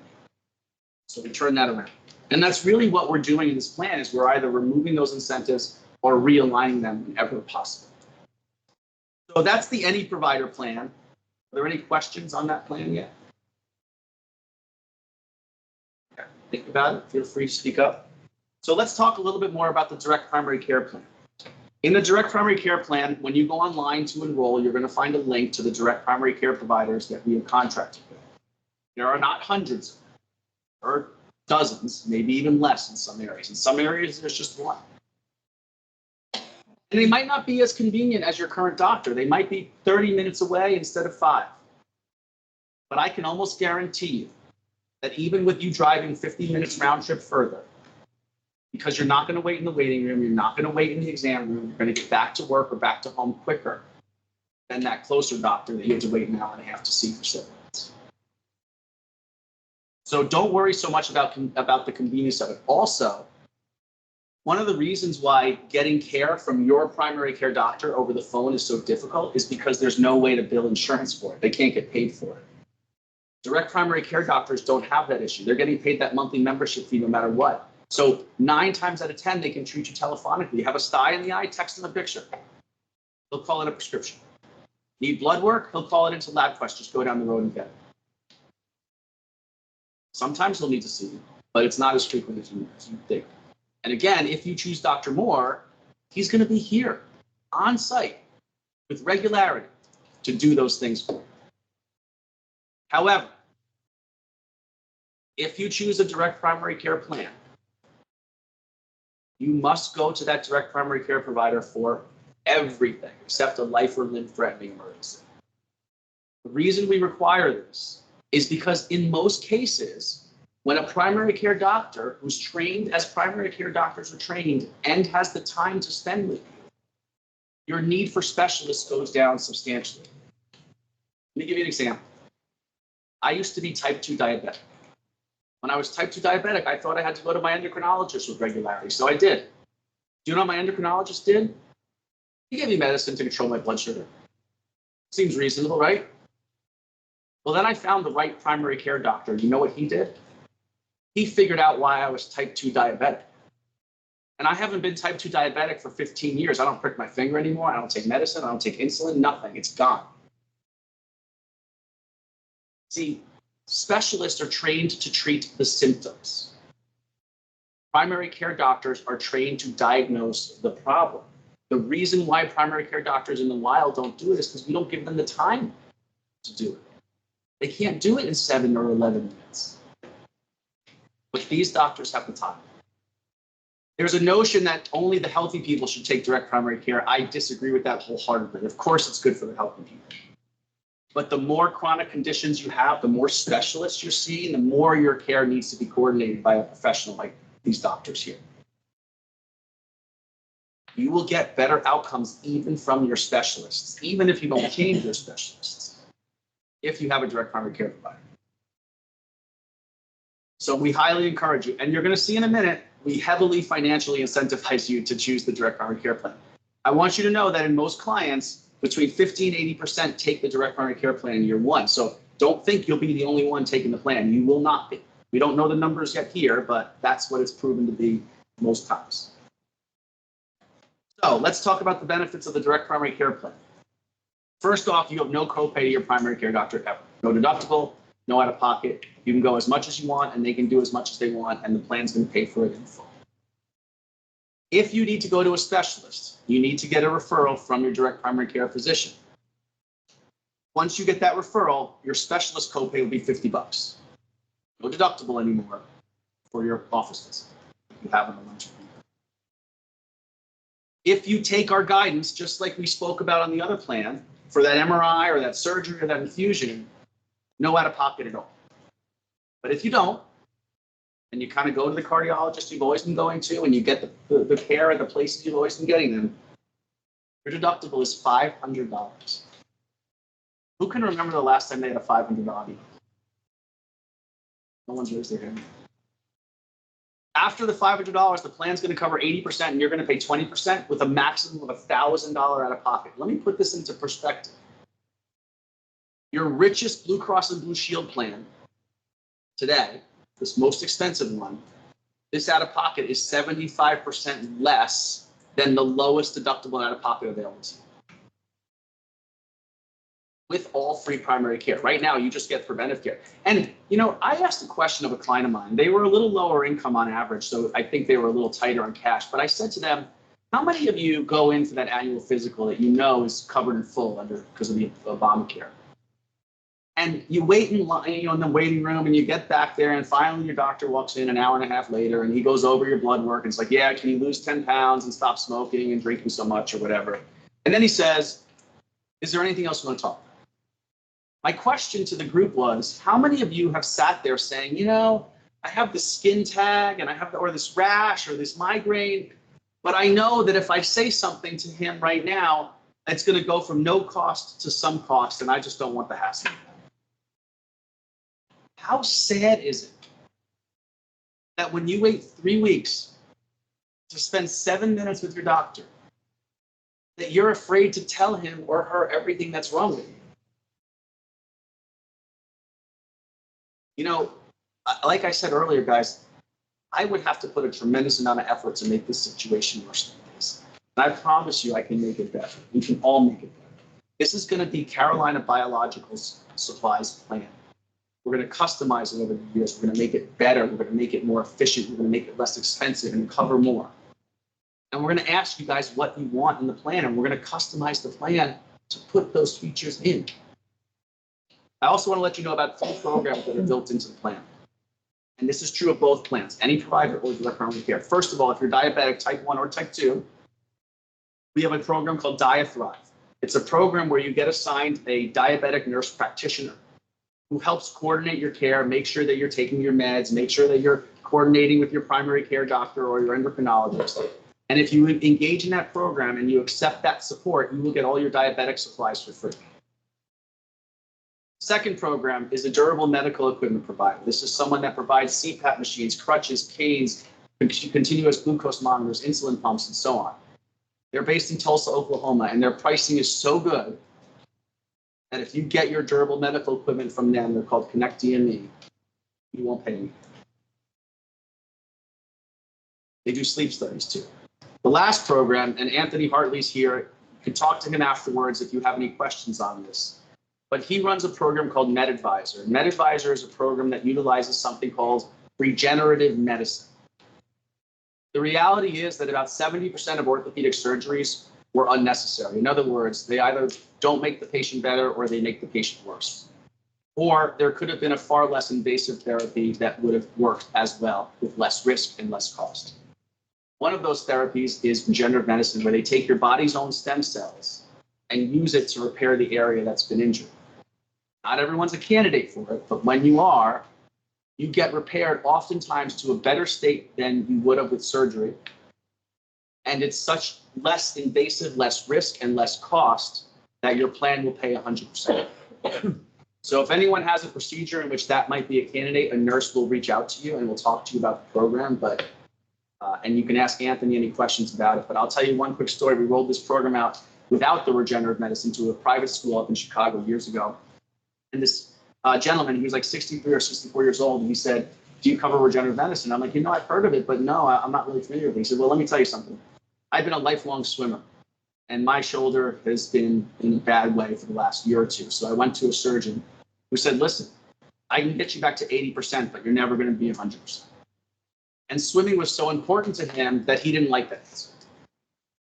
So we turn that around. And that's really what we're doing in this plan is we're either removing those incentives or realigning them whenever possible. So that's the Any Provider plan. Are there any questions on that plan yet? Okay. Think about it. Feel free to speak up. So let's talk a little bit more about the direct primary care plan. In the direct primary care plan, when you go online to enroll, you're going to find a link to the direct primary care providers that we have contracted with. There are not hundreds, or dozens, maybe even less in some areas. In some areas, there's just one. And they might not be as convenient as your current doctor. They might be 30 minutes away instead of 5. But I can almost guarantee you that even with you driving 50 minutes round trip further, because you're not going to wait in the waiting room, you're not going to wait in the exam room, you're going to get back to work or back to home quicker than that closer doctor that you had to wait an hour and a half to see for 7 minutes. So don't worry so much about the convenience of it. Also, one of the reasons why getting care from your primary care doctor over the phone is so difficult is because there's no way to bill insurance for it. They can't get paid for it. Direct primary care doctors don't have that issue. They're getting paid that monthly membership fee no matter what. So 9 times out of 10, they can treat you telephonically. You have a sty in the eye, text them a picture. They'll call it a prescription. Need blood work? He'll call it into lab questions. Go down the road and get it. Sometimes he'll need to see you, but it's not as frequent as you think. And again, if you choose Dr. Moore, he's going to be here on site with regularity to do those things for you. However, if you choose a direct primary care plan, you must go to that direct primary care provider for everything except a life or limb-threatening emergency. The reason we require this is because in most cases, when a primary care doctor who's trained as primary care doctors are trained and has the time to spend with you, your need for specialists goes down substantially. Let me give you an example. I used to be type 2 diabetic. When I was type 2 diabetic, I thought I had to go to my endocrinologist with regularity, so I did. Do you know what my endocrinologist did? He gave me medicine to control my blood sugar. Seems reasonable, right? Well, then I found the right primary care doctor. You know what he did? He figured out why I was type 2 diabetic. And I haven't been type 2 diabetic for 15 years. I don't prick my finger anymore. I don't take medicine. I don't take insulin, nothing. It's gone. See, specialists are trained to treat the symptoms. Primary care doctors are trained to diagnose the problem. The reason why primary care doctors in the wild don't do it is because we don't give them the time to do it. They can't do it in 7 or 11 minutes. But these doctors have the time. There's a notion that only the healthy people should take direct primary care. I disagree with that wholeheartedly. Of course, it's good for the healthy people. But the more chronic conditions you have, the more specialists you're seeing, the more your care needs to be coordinated by a professional like these doctors here. You will get better outcomes even from your specialists, even if you don't change your specialists, if you have a direct primary care provider. So we highly encourage you, and you're going to see in a minute, we heavily financially incentivize you to choose the direct primary care plan. I want you to know that in most clients, between 50 and 80% take the direct primary care plan in year 1. So don't think you'll be the only one taking the plan. You will not be. We don't know the numbers yet here, but that's what it's proven to be most times. So let's talk about the benefits of the direct primary care plan. First off, you have no copay to your primary care doctor ever. No deductible, no out of pocket. You can go as much as you want and they can do as much as they want and the plan's going to pay for it in full. If you need to go to a specialist, you need to get a referral from your direct primary care physician. Once you get that referral, your specialist copay will be $50. No deductible anymore for your office visit. You have on the lunch. If you take our guidance, just like we spoke about on the other plan, for that MRI or that surgery or that infusion, no out of pocket at all. But if you don't, and you kind of go to the cardiologist you've always been going to, and you get the care at the places you've always been getting them, your deductible is $500. Who can remember the last time they had a $500 deductible? No one's raised their hand. After the $500, the plan's going to cover 80% and you're going to pay 20% with a maximum of $1,000 out of pocket. Let me put this into perspective. Your richest Blue Cross and Blue Shield plan today, this most expensive one, this out of pocket is 75% less than the lowest deductible out of pocket available to you. With all free primary care. Right now, you just get preventive care. And, you know, I asked a question of a client of mine. They were a little lower income on average, so I think they were a little tighter on cash. But I said to them, how many of you go in for that annual physical that you know is covered in full because of the Obamacare? And you wait in line, you know, in the waiting room, and you get back there, and finally your doctor walks in an hour and a half later, and he goes over your blood work, and it's like, yeah, can you lose 10 pounds and stop smoking and drinking so much or whatever? And then he says, is there anything else you want to talk about? My question to the group was, how many of you have sat there saying, you know, I have this skin tag and I have or this rash or this migraine, but I know that if I say something to him right now, it's going to go from no cost to some cost, and I just don't want the hassle. How sad is it that when you wait 3 weeks to spend 7 minutes with your doctor, that you're afraid to tell him or her everything that's wrong with you? You know, like I said earlier, guys, I would have to put a tremendous amount of effort to make this situation worse than this. And I promise you I can make it better. We can all make it better. This is going to be Carolina Biologicals Supplies plan. We're going to customize it over the years. We're going to make it better. We're going to make it more efficient. We're going to make it less expensive and cover more. And we're going to ask you guys what you want in the plan, and we're going to customize the plan to put those features in. I also want to let you know about 2 programs that are built into the plan. And this is true of both plans, any provider or direct primary care. First of all, if you're diabetic type 1 or type 2, we have a program called DiaThrive. It's a program where you get assigned a diabetic nurse practitioner who helps coordinate your care, make sure that you're taking your meds, make sure that you're coordinating with your primary care doctor or your endocrinologist. And if you engage in that program and you accept that support, you will get all your diabetic supplies for free. Second program is a durable medical equipment provider. This is someone that provides CPAP machines, crutches, canes, continuous glucose monitors, insulin pumps, and so on. They're based in Tulsa, Oklahoma, and their pricing is so good that if you get your durable medical equipment from them, they're called Connect DME, you won't pay anything. They do sleep studies too. The last program, and Anthony Hartley's here, you can talk to him afterwards if you have any questions on this. But he runs a program called MedAdvisor. MedAdvisor is a program that utilizes something called regenerative medicine. The reality is that about 70% of orthopedic surgeries were unnecessary. In other words, they either don't make the patient better or they make the patient worse. Or there could have been a far less invasive therapy that would have worked as well with less risk and less cost. One of those therapies is regenerative medicine, where they take your body's own stem cells and use it to repair the area that's been injured. Not everyone's a candidate for it, but when you are, you get repaired oftentimes to a better state than you would have with surgery. And it's such less invasive, less risk, and less cost that your plan will pay 100%. So if anyone has a procedure in which that might be a candidate, a nurse will reach out to you and will talk to you about the program. And you can ask Anthony any questions about it. But I'll tell you one quick story. We rolled this program out without the regenerative medicine to a private school up in Chicago years ago. And this gentleman, he was like 63 or 64 years old, and he said, do you cover regenerative medicine? I'm like, you know, I've heard of it, but no, I'm not really familiar with it. He said, well, let me tell you something. I've been a lifelong swimmer. and my shoulder has been in a bad way for the last year or two. So I went to a surgeon who said, listen, I can get you back to 80%, but you're never going to be 100%. And swimming was so important to him that he didn't like that answer.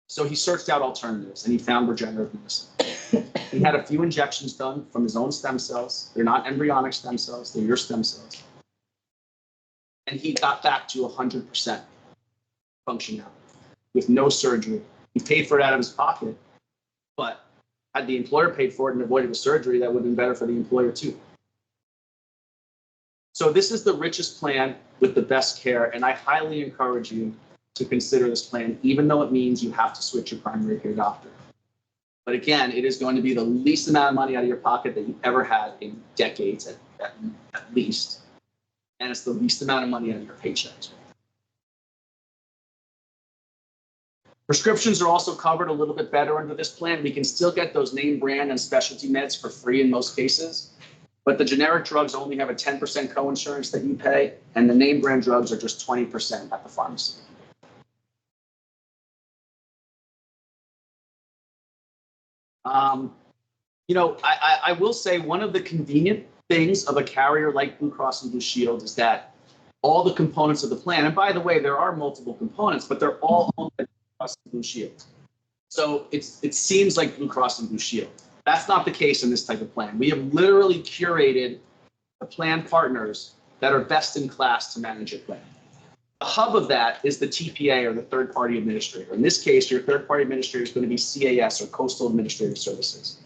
So he searched out alternatives and he found regenerative medicine. He had a few injections done from his own stem cells. They're not embryonic stem cells, they're your stem cells. And he got back to 100% functionality with no surgery. He paid for it out of his pocket, but had the employer paid for it and avoided the surgery, that would have been better for the employer too. So this is the richest plan with the best care, and I highly encourage you to consider this plan, even though it means you have to switch your primary care doctor. But again, it is going to be the least amount of money out of your pocket that you've ever had in decades at least. And it's the least amount of money out of your paychecks. Prescriptions are also covered a little bit better under this plan. We can still get those name brand and specialty meds for free in most cases, but the generic drugs only have a 10% coinsurance that you pay, and the name brand drugs are just 20% at the pharmacy. I will say one of the convenient things of a carrier like Blue Cross and Blue Shield is that all the components of the plan, and by the way, there are multiple components, but they're all owned by Blue Cross and Blue Shield. So it seems like Blue Cross and Blue Shield. That's not the case in this type of plan. We have literally curated the plan partners that are best in class to manage your plan. The hub of that is the TPA, or the third-party administrator. In this case, your third-party administrator is going to be CAS, or Coastal Administrative Services.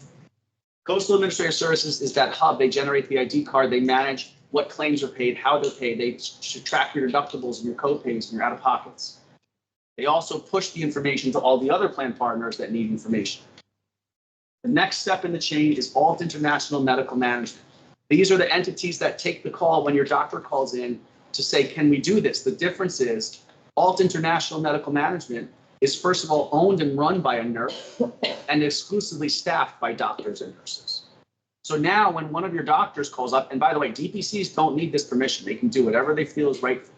Coastal Administrative Services is that hub. They generate the ID card. They manage what claims are paid, how they're paid. They should track your deductibles and your co-pays and your out-of-pockets. They also push the information to all the other plan partners that need information. The next step in the chain is Alt International Medical Management. These are the entities that take the call when your doctor calls in to say, can we do this? The difference is Alt International Medical Management is, first of all, owned and run by a nurse and exclusively staffed by doctors and nurses. So now when one of your doctors calls up, and by the way, DPCs don't need this permission. They can do whatever they feel is right for you.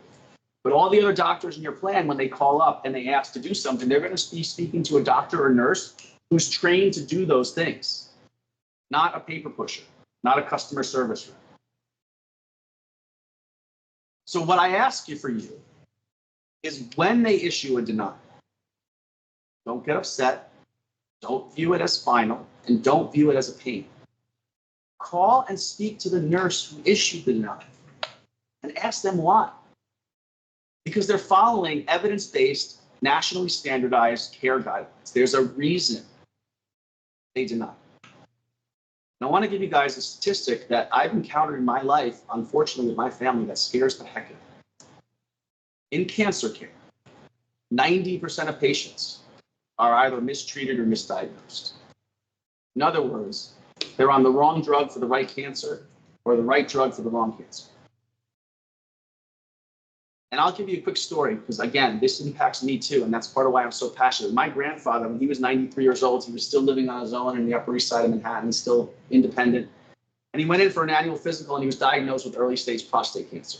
But all the other doctors in your plan, when they call up and they ask to do something, they're going to be speaking to a doctor or nurse who's trained to do those things, not a paper pusher, not a customer service rep. So what I ask you for you is, when they issue a denial, don't get upset, don't view it as final, and don't view it as a pain. Call and speak to the nurse who issued the denial and ask them why. Because they're following evidence-based, nationally standardized care guidelines. There's a reason they deny. And I want to give you guys a statistic that I've encountered in my life, unfortunately with my family, that scares the heck out of me. In cancer care, 90% of patients are either mistreated or misdiagnosed. In other words, they're on the wrong drug for the right cancer or the right drug for the wrong cancer. And I'll give you a quick story because, again, this impacts me too, and that's part of why I'm so passionate. My grandfather, when he was 93 years old, he was still living on his own in the Upper East Side of Manhattan, still independent. And he went in for an annual physical and he was diagnosed with early stage prostate cancer.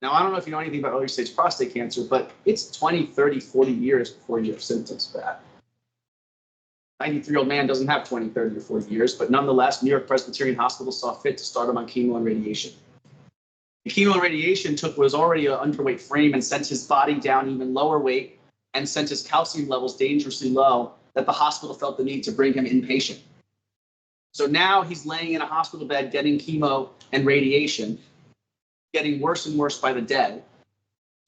Now, I don't know if you know anything about early stage prostate cancer, but it's 20, 30, 40 years before you have symptoms of that. 93-year-old man doesn't have 20, 30, or 40 years, but nonetheless, New York Presbyterian Hospital saw fit to start him on chemo and radiation. The chemo and radiation was already an underweight frame and sent his body down even lower weight and sent his calcium levels dangerously low that the hospital felt the need to bring him inpatient. So now he's laying in a hospital bed getting chemo and radiation, getting worse and worse by the day.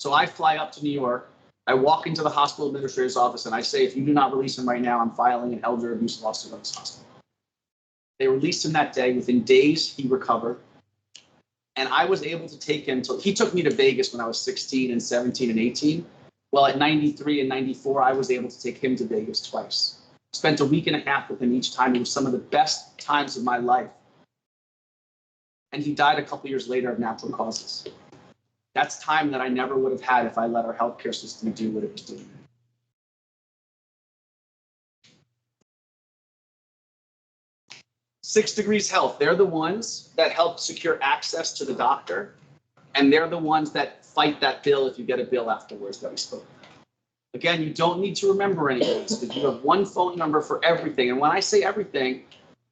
So I fly up to New York. I walk into the hospital administrator's office and I say, if you do not release him right now, I'm filing an elder abuse lawsuit on this hospital. They released him that day. Within days, he recovered. And I was able to take him he took me to Vegas when I was 16 and 17 and 18. Well, at 93 and 94, I was able to take him to Vegas twice. Spent a week and a half with him each time. It was some of the best times of my life. And he died a couple years later of natural causes. That's time that I never would have had if I let our healthcare system do what it was doing. Six Degrees Health, they're the ones that help secure access to the doctor, and they're the ones that fight that bill if you get a bill afterwards that we spoke about. Again, you don't need to remember any of this because you have one phone number for everything. And when I say everything,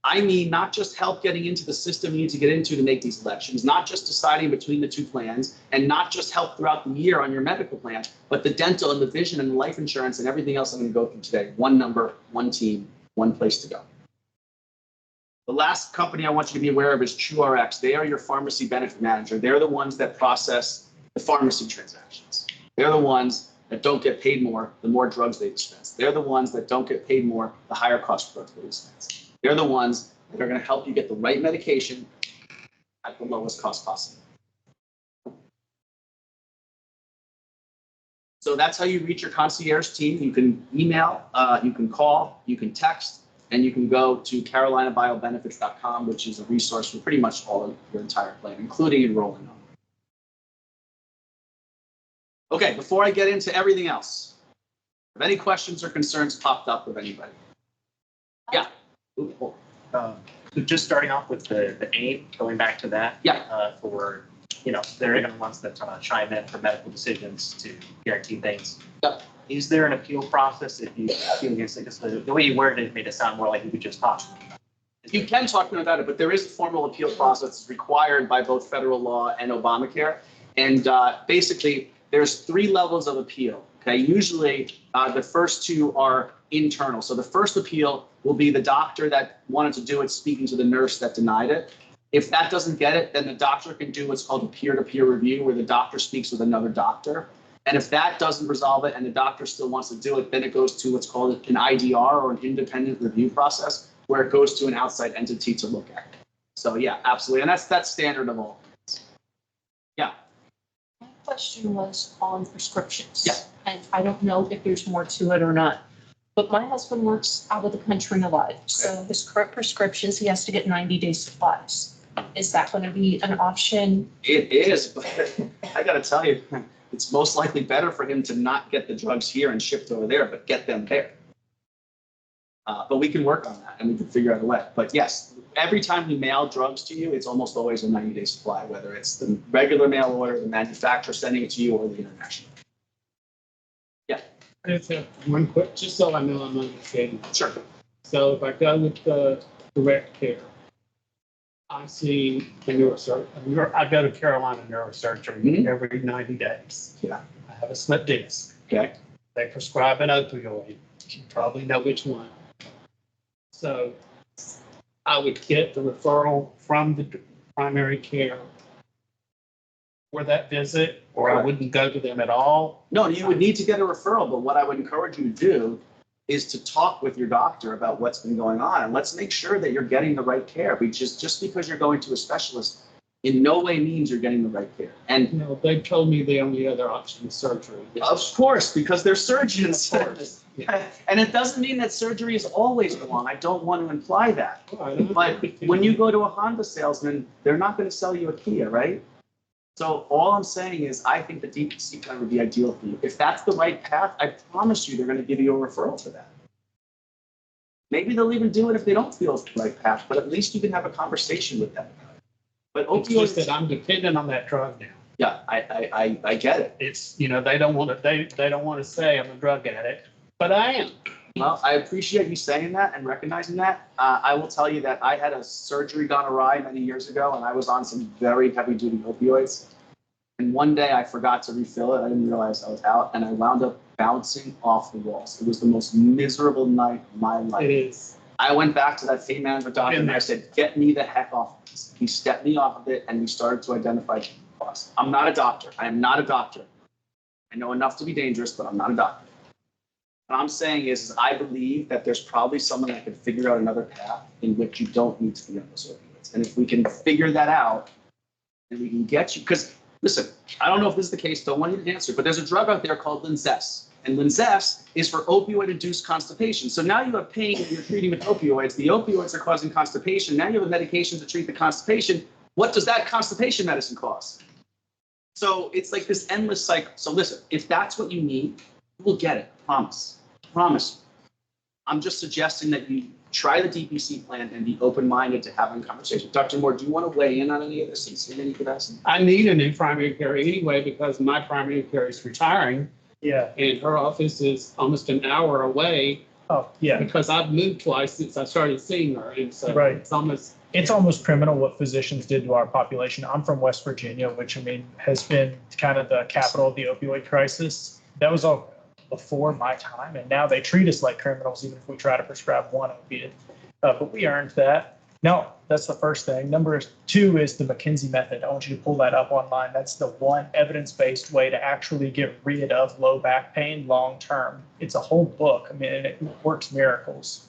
I mean not just help getting into the system you need to get into to make these elections, not just deciding between the two plans, and not just help throughout the year on your medical plan, but the dental and the vision and the life insurance and everything else I'm going to go through today. One number, one team, one place to go. The last company I want you to be aware of is TrueRx. They are your pharmacy benefit manager. They're the ones that process the pharmacy transactions. They're the ones that don't get paid more the more drugs they dispense. They're the ones that don't get paid more the higher cost drugs they dispense. They're the ones that are going to help you get the right medication at the lowest cost possible. So that's how you reach your concierge team. You can email, you can call, you can text, and you can go to carolinabiobenefits.com, which is a resource for pretty much all of your entire plan, including enrolling on. Okay, before I get into everything else, have any questions or concerns popped up with anybody? Yeah. So just starting off with the aim, going back to that. Yeah. For, they're even the ones that chime in for medical decisions to guarantee things. Yep. Is there an appeal process if you feel against it? Because the way you worded it made it sound more like you could just talk. You can talk to them about it, but there is a formal appeal process required by both federal law and Obamacare. And basically, there's 3 levels of appeal. Okay, usually the first 2 are internal. So the first appeal will be the doctor that wanted to do it speaking to the nurse that denied it. If that doesn't get it, then the doctor can do what's called a peer-to-peer review, where the doctor speaks with another doctor. And if that doesn't resolve it and the doctor still wants to do it, then it goes to what's called an IDR, or an independent review process, where it goes to an outside entity to look at it. So yeah, absolutely. And that's standard of all. Yeah. My question was on prescriptions. Yeah. And I don't know if there's more to it or not, but my husband works out of the country a lot. So his current prescriptions, he has to get 90-day supplies. Is that going to be an option? It is, but I got to tell you, it's most likely better for him to not get the drugs here and shipped over there, but get them there. But we can work on that and we can figure out a way. But yes, every time we mail drugs to you, it's almost always a 90-day supply, whether it's the regular mail order, the manufacturer sending it to you, or the international. Yeah. I just have one quick, just so I know I'm understanding. Sure. So if I go with the direct care, I see the neurosurgeon. I go to Carolina Neurosurgery every 90 days. Yeah. I have a slip disc. Okay. They prescribe an opioid. You probably know which one. So I would get the referral from the primary care for that visit, or I wouldn't go to them at all. No, you would need to get a referral, but what I would encourage you to do is to talk with your doctor about what's been going on, and let's make sure that you're getting the right care. Because just because you're going to a specialist in no way means you're getting the right care. And No, they told me the only other option is surgery. of course, because they're surgeons. Of course. And it doesn't mean that surgery is always wrong. I don't want to imply that. Right. But when you go to a Honda salesman, they're not going to sell you a Kia, right? So all I'm saying is I think the DPC plan would be ideal for you. If that's the right path, I promise you they're going to give you a referral for that. Maybe they'll even do it if they don't feel it's the right path, but at least you can have a conversation with them. But It's just opioids, that I'm dependent on that drug now. yeah, I get it. It's, they don't want to, they don't want to say I'm a drug addict, but I am. Well, I appreciate you saying that and recognizing that. I will tell you that I had a surgery gone awry many years ago, and I was on some very heavy-duty opioids. And one day I forgot to refill it. I didn't realize I was out, and I wound up bouncing off the walls. It was the most miserable night of my life. It is. I went back to that pain management doctor and I said, get me the heck off of this. He stepped me off of it, and we started to identify the cause. I'm not a doctor. I am not a doctor. I know enough to be dangerous, but I'm not a doctor. What I'm saying is I believe that there's probably someone that can figure out another path in which you don't need to be on those opioids. And if we can figure that out, then we can get you. Because listen, I don't know if this is the case, don't want you to answer, but there's a drug out there called Linzess. And Linzess is for opioid-induced constipation. So now you have pain and you're treating with opioids. The opioids are causing constipation. Now you have a medication to treat the constipation. What does that constipation medicine cost? So it's like this endless cycle. So listen, if that's what you need, you will get it. Promise. Promise. I'm just suggesting that you try the DPC plan and be open-minded to having a conversation. Dr. Moore, do you want to weigh in on any of this and see any capacity? I need a new primary care anyway because my primary care is retiring. Yeah. And her office is almost an hour away Oh, yeah. because I've moved twice since I started seeing her. And so Right. it's Almost criminal what physicians did to our population. I'm from West Virginia, which I mean has been kind of the capital of the opioid crisis. That was all before my time, and now they treat us like criminals even if we try to prescribe one opiate. But we earned that. No, that's the first thing. Number two is the McKinsey method. I want you to pull that up online. That's the one evidence-based way to actually get rid of low back pain long term. It's a whole book. I mean, it works miracles.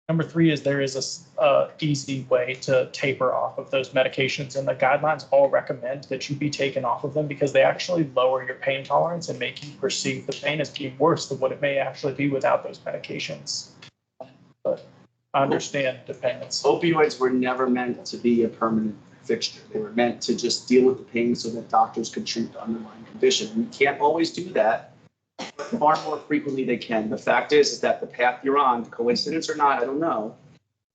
Number three is there is a easy way to taper off of those medications, and the guidelines all recommend that you be taken off of them because they actually lower your pain tolerance and make you perceive the pain as being worse than what it may actually be without those medications. But I understand dependence. Opioids were never meant to be a permanent fixture. They were meant to just deal with the pain so that doctors could treat the underlying condition. We can't always do that. Far more frequently they can. The fact is that the path you're on, coincidence or not, I don't know,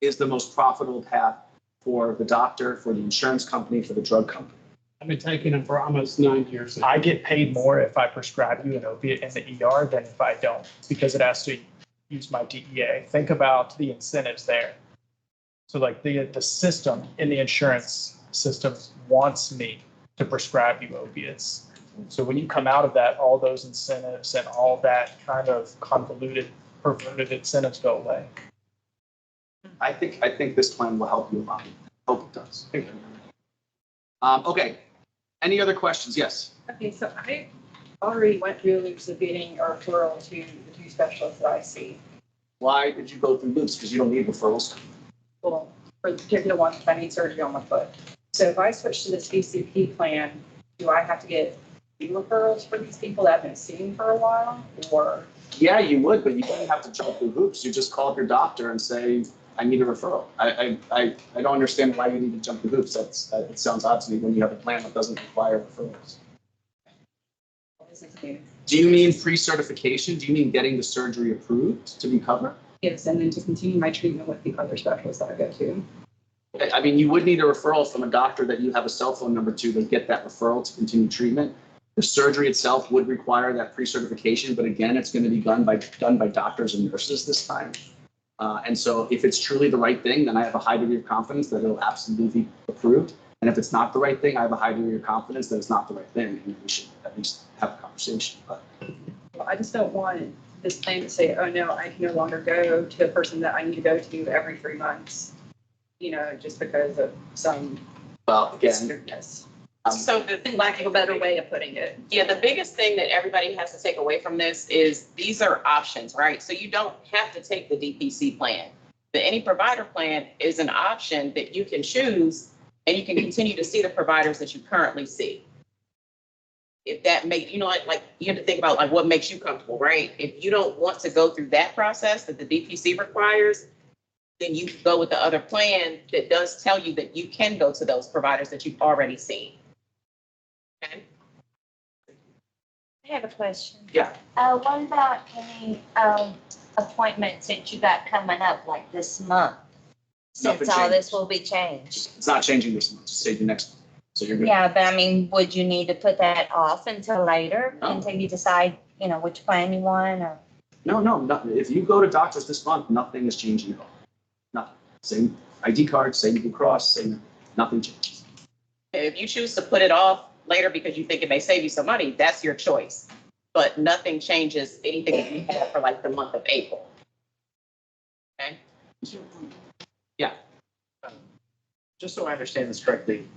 is the most profitable path for the doctor, for the insurance company, for the drug company. I've been taking them for almost 9 years. I get paid more if I prescribe you an opiate in the ER than if I don't, because it has to use my DEA. Think about the incentives there. So like the system in the insurance system wants me to prescribe you opiates. So when you come out of that, all those incentives and all that kind of convoluted, perverted incentives go away. I think this plan will help you a lot. Hope it does. Okay. Any other questions? Yes. Okay, so I already went through loops of getting a referral to the two specialists that I see. Why did you go through loops? Because you don't need referrals. Well, for the particular one, I need surgery on my foot. So if I switch to this VCP plan, do I have to get referrals for these people that I've been seeing for a while, or? Yeah, you would, but you don't have to jump through hoops. You just call up your doctor and say, I need a referral. I don't understand why you need to jump through hoops. It sounds odd to me when you have a plan that doesn't require referrals. What does it mean? Do you mean pre-certification? Do you mean getting the surgery approved to be covered? Yes, and then to continue my treatment with the other specialists that I go to. I mean, you would need a referral from a doctor that you have a cell phone number to get that referral to continue treatment. The surgery itself would require that pre-certification, but again, it's going to be done by doctors and nurses this time. And so if it's truly the right thing, then I have a high degree of confidence that it'll absolutely be approved. And if it's not the right thing, I have a high degree of confidence that it's not the right thing, and we should at least have a conversation. But Well, I just don't want this plan to say, oh no, I can no longer go to a person that I need to go to every 3 months, just because of some well, again, weirdness. So the Lack of a better way of putting it. yeah, the biggest thing that everybody has to take away from this is these are options, right? So you don't have to take the DPC plan. The any provider plan is an option that you can choose, and you can continue to see the providers that you currently see. If that make, like you have to think about like what makes you comfortable, right? If you don't want to go through that process that the DPC requires, then you go with the other plan that does tell you that you can go to those providers that you've already seen. Okay. I have a question. Yeah. What about any appointments that you got coming up like this month? Nothing Since all changes. this will be changed. It's not changing this month. Just say the next month. So you're good. Yeah, but I mean, would you need to put that off until later No. until you decide, which plan you want or? No, nothing. If you go to doctors this month, nothing is changing at all. Nothing. Same ID card, same Blue Cross, same, nothing changes. If you choose to put it off later because you think it may save you some money, that's your choice. But nothing changes anything that you have for like the month of April. Okay? Yeah. Just so I understand this correctly,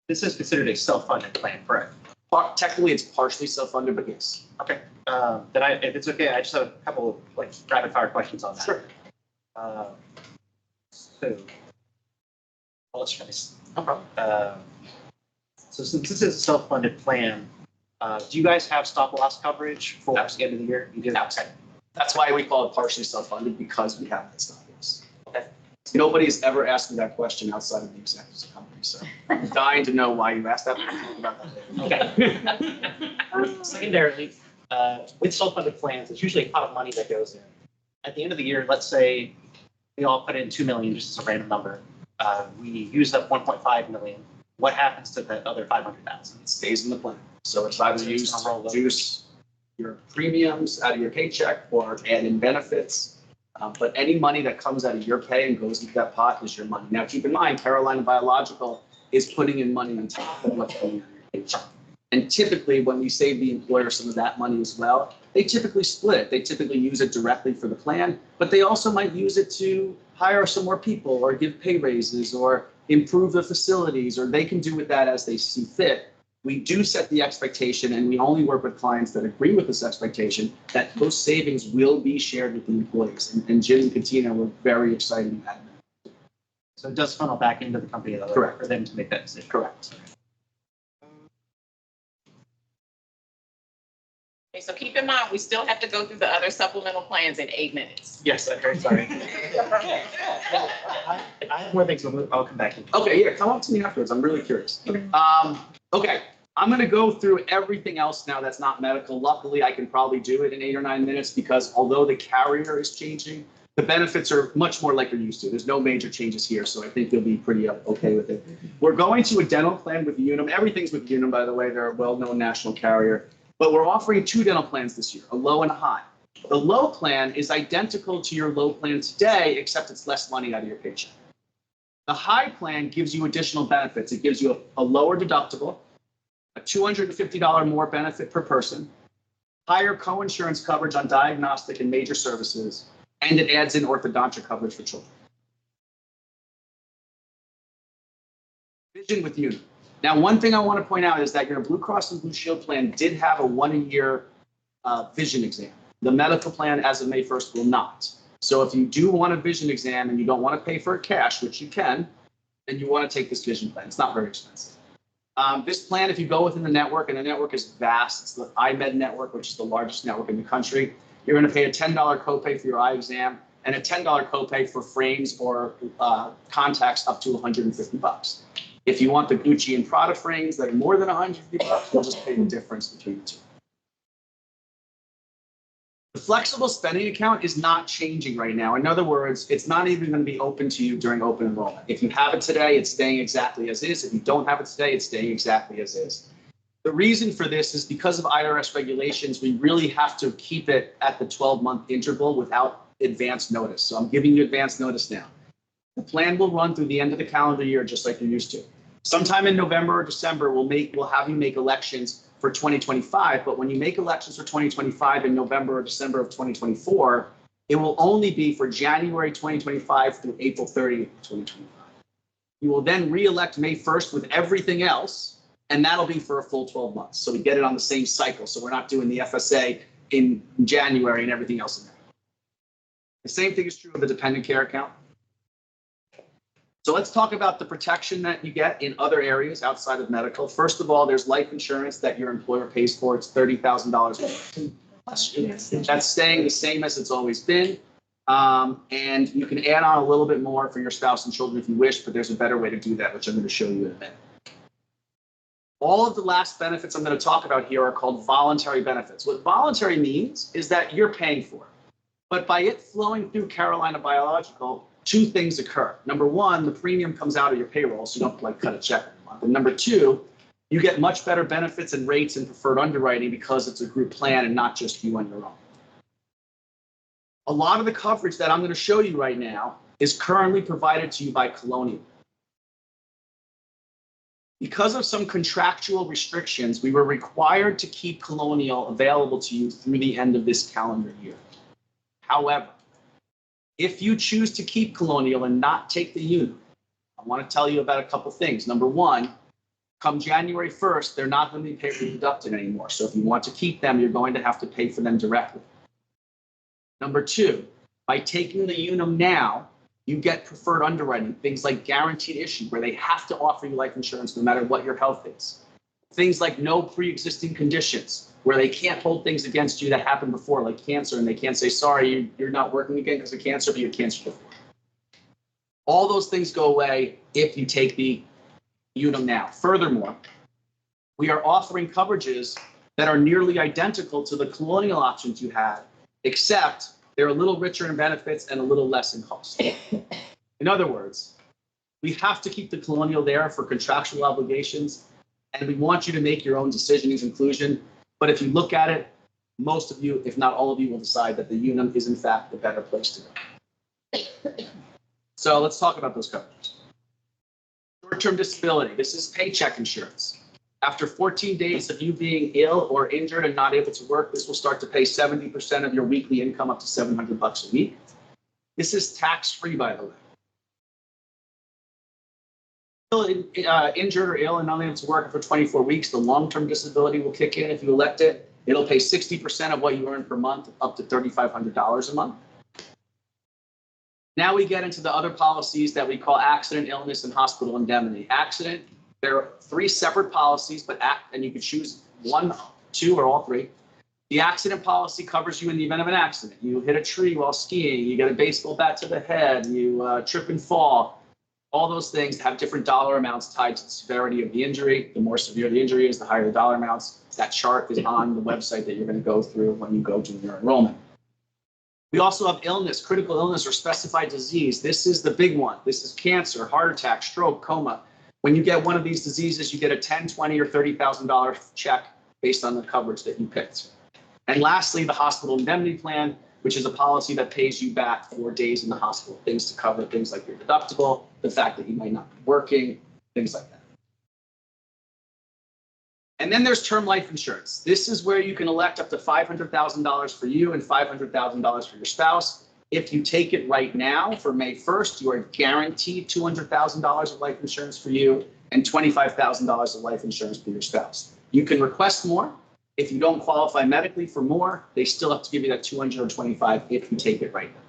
this is considered a self-funded plan, correct? Technically, it's partially self-funded, but yes. Okay. Then if it's okay, I just have a couple like rapid fire questions on that. Sure. So, apologize. No problem. So since this is a self-funded plan, do you guys have stop loss coverage for the end of the year? You do. Okay. That's why we call it partially self-funded, because we have that stuff. Yes. Okay. Nobody's ever asked me that question outside of the executives of the company, so I'm dying to know why you asked that. We'll talk about that later. Okay. Secondarily, with self-funded plans, it's usually a pot of money that goes in. At the end of the year, let's say we all put in 2 million, just as a random number. We use up 1.5 million. What happens to the other 500,000? It stays in the plan. So it's either used to reduce your premiums out of your paycheck or add in benefits. But any money that comes out of your pay and goes into that pot is your money. Now, keep in mind, Carolina Biological is putting in money on top of what's coming out of your paycheck. And typically, when we save the employer some of that money as well, they typically split it. They typically use it directly for the plan, but they also might use it to hire some more people or give pay raises or improve the facilities, or they can do with that as they see fit. We do set the expectation, and we only work with clients that agree with this expectation, that those savings will be shared with the employees. And Jim and Katina were very excited about it. So it does funnel back into the company though, Correct. for them to make that decision. Correct. Okay, so keep in mind, we still have to go through the other supplemental plans in 8 minutes. Yes, I'm very sorry. I have more things, but I'll come back. Okay, yeah, come up to me afterwards. I'm really curious. Okay, I'm going to go through everything else now that's not medical. Luckily, I can probably do it in 8 or 9 minutes because although the carrier is changing, the benefits are much more like you're used to. There's no major changes here, so I think you'll be pretty okay with it. We're going to a dental plan with Unum. Everything's with Unum, by the way. They're a well-known national carrier. But we're offering 2 dental plans this year, a low and a high. The low plan is identical to your low plan today, except it's less money out of your paycheck. The high plan gives you additional benefits. It gives you a lower deductible, a $250 more benefit per person, higher coinsurance coverage on diagnostic and major services, and it adds in orthodontic coverage for children. Vision with Unum. Now, one thing I want to point out is that your Blue Cross and Blue Shield plan did have a 1-year vision exam. The medical plan as of May 1st will not. So if you do want a vision exam and you don't want to pay for it cash, which you can, then you want to take this vision plan. It's not very expensive. This plan, if you go within the network, and the network is vast, it's the iMed network, which is the largest network in the country, you're going to pay a $10 copay for your eye exam and a $10 copay for frames or contacts up to $150. If you want the Gucci and Prada frames that are more than $150, you'll just pay the difference between the two. The flexible spending account is not changing right now. In other words, it's not even going to be open to you during open enrollment. If you have it today, it's staying exactly as is. If you don't have it today, it's staying exactly as is. The reason for this is because of IRS regulations, we really have to keep it at the 12-month interval without advance notice. So I'm giving you advance notice now. The plan will run through the end of the calendar year, just like you're used to. Sometime in November or December, we'll have you make elections for 2025. But when you make elections for 2025 in November or December of 2024, it will only be for January 2025 through April 30th, 2025. You will then re-elect May 1st with everything else, and that'll be for a full 12 months. So we get it on the same cycle. So we're not doing the FSA in January and everything else in there. The same thing is true of the dependent care account. So let's talk about the protection that you get in other areas outside of medical. First of all, there's life insurance that your employer pays for. It's $30,000. That's staying the same as it's always been. And you can add on a little bit more for your spouse and children if you wish, but there's a better way to do that, which I'm going to show you in a minute. All of the last benefits I'm going to talk about here are called voluntary benefits. What voluntary means is that you're paying for it. But by it flowing through Carolina Biological, 2 things occur. Number 1, the premium comes out of your payroll, so you don't like cut a check every month. And number 2, you get much better benefits and rates and preferred underwriting because it's a group plan and not just you on your own. A lot of the coverage that I'm going to show you right now is currently provided to you by Colonial. Because of some contractual restrictions, we were required to keep Colonial available to you through the end of this calendar year. However, if you choose to keep Colonial and not take the unit, I want to tell you about a couple things. Number 1, come January 1st, they're not going to be paid or deducted anymore. So if you want to keep them, you're going to have to pay for them directly. Number 2, by taking the Unum now, you get preferred underwriting, things like guaranteed issue, where they have to offer you life insurance no matter what your health is. Things like no pre-existing conditions, where they can't hold things against you that happened before, like cancer, and they can't say, sorry, you're not working again because of cancer, but you had cancer before. All those things go away if you take the Unum now. Furthermore, we are offering coverages that are nearly identical to the Colonial options you had, except they're a little richer in benefits and a little less in cost. In other words, we have to keep the Colonial there for contractual obligations, And we want you to make your own decision in conclusion. But if you look at it, most of you, if not all of you, will decide that the Unum is in fact the better place to go. So let's talk about those coverages. Short-term disability. This is paycheck insurance. After 14 days of you being ill or injured and not able to work, this will start to pay 70% of your weekly income, up to $700 a week. This is tax-free, by the way. Injured or ill and unable to work for 24 weeks, the long-term disability will kick in if you elect it. It'll pay 60% of what you earn per month, up to $3,500 a month. Now we get into the other policies that we call accident, illness, and hospital indemnity. Accident, there are 3 separate policies, and you can choose 1, 2, or all 3. The accident policy covers you in the event of an accident. You hit a tree while skiing, you get a baseball bat to the head, you trip and fall. All those things have different dollar amounts tied to the severity of the injury. The more severe the injury is, the higher the dollar amounts. That chart is on the website that you're going to go through when you go to your enrollment. We also have illness, critical illness, or specified disease. This is the big one. This is cancer, heart attack, stroke, coma. When you get one of these diseases, you get a $10,000, $20,000, or $30,000 check based on the coverage that you picked. And lastly, the hospital indemnity plan, which is a policy that pays you back for days in the hospital, things to cover things like your deductible, the fact that you might not be working, things like that. And then there's term life insurance. This is where you can elect up to $500,000 for you and $500,000 for your spouse. If you take it right now for May 1st, you are guaranteed $200,000 of life insurance for you and $25,000 of life insurance for your spouse. You can request more. If you don't qualify medically for more, they still have to give you that $225,000 if you take it right now.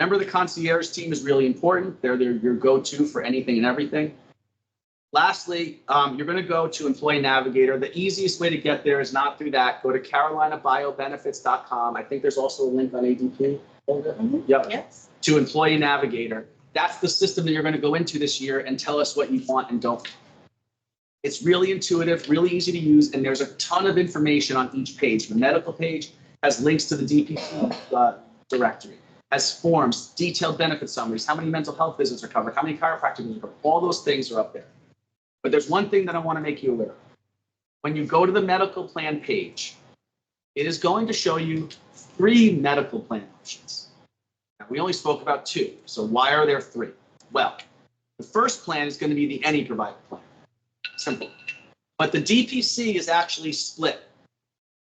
Remember, the concierge team is really important. They're your go-to for anything and everything. Lastly, you're going to go to Employee Navigator. The easiest way to get there is not through that. Go to carolinabiobenefits.com. I think there's also a link on ADP. Mm-hmm. Yep. Yes. To Employee Navigator. That's the system that you're going to go into this year and tell us what you want and don't. It's really intuitive, really easy to use, and there's a ton of information on each page. The medical page has links to the DPC directory, has forms, detailed benefit summaries, how many mental health visits are covered, how many chiropractic visits are covered. All those things are up there. But there's one thing that I want to make you aware of. When you go to the medical plan page, it is going to show you 3 medical plan options. Now, we only spoke about 2, so why are there 3? Well, the first plan is going to be the any provider plan. Simple. But the DPC is actually split.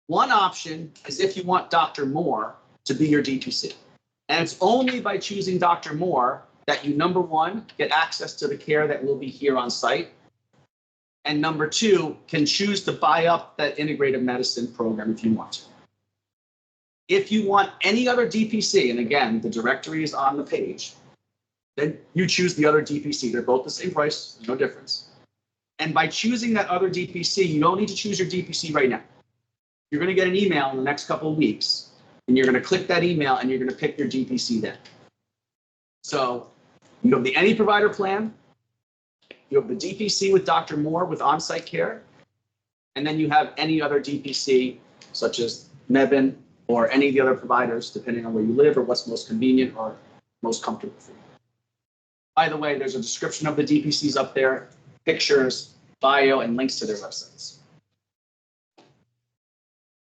One option is if you want Dr. Moore to be your DPC. And it's only by choosing Dr. Moore that you, number 1, get access to the care that will be here on site. And number 2, can choose to buy up that integrative medicine program if you want to. If you want any other DPC, and again, the directory is on the page, then you choose the other DPC. They're both the same price, there's no difference. And by choosing that other DPC, you don't need to choose your DPC right now. You're going to get an email in the next couple of weeks, and you're going to click that email, and you're going to pick your DPC then. So you have the any provider plan, you have the DPC with Dr. Moore with on-site care, and then you have any other DPC, such as Mebane or any of the other providers, depending on where you live or what's most convenient or most comfortable for you. By the way, there's a description of the DPCs up there, pictures, bio, and links to their websites.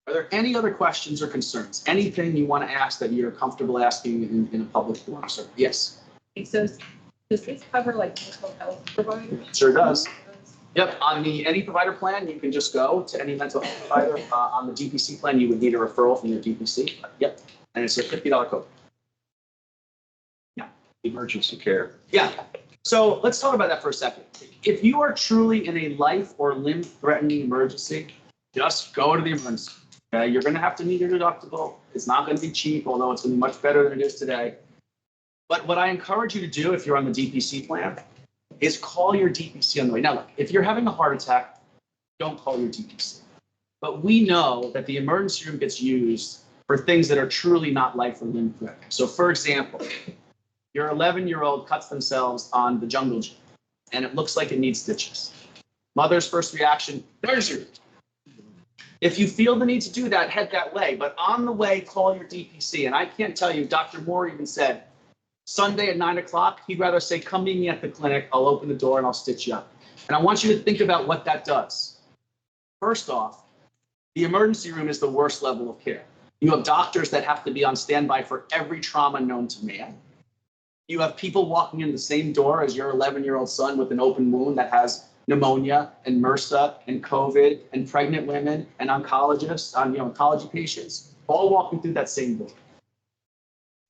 Are there any other questions or concerns? Anything you want to ask that you're comfortable asking in a public forum? Sir? Yes. So does this cover like mental health providers? Sure does. Yep. On the any provider plan, you can just go to any mental health provider. On the DPC plan, you would need a referral from your DPC. Yep. And it's a $50 code. Yeah. Emergency care. Yeah. So let's talk about that for a second. If you are truly in a life or limb-threatening emergency, just go to the emergency. Okay? You're going to have to meet your deductible. It's not going to be cheap, although it's going to be much better than it is today. But what I encourage you to do if you're on the DPC plan is call your DPC on the way. Now, look, if you're having a heart attack, don't call your DPC. But we know that the emergency room gets used for things that are truly not life or limb threatening. So, for example, your 11-year-old cuts themselves on the jungle gym, and it looks like it needs stitches. Mother's first reaction, there's your. If you feel the need to do that, head that way. But on the way, call your DPC. And I can't tell you, Dr. Moore even said, Sunday at 9 o'clock, he'd rather say, come meet me at the clinic, I'll open the door and I'll stitch you up. And I want you to think about what that does. First off, the emergency room is the worst level of care. You have doctors that have to be on standby for every trauma known to man. You have people walking in the same door as your 11-year-old son with an open wound that has pneumonia and MRSA and COVID and pregnant women and oncologists, oncology patients, all walking through that same door.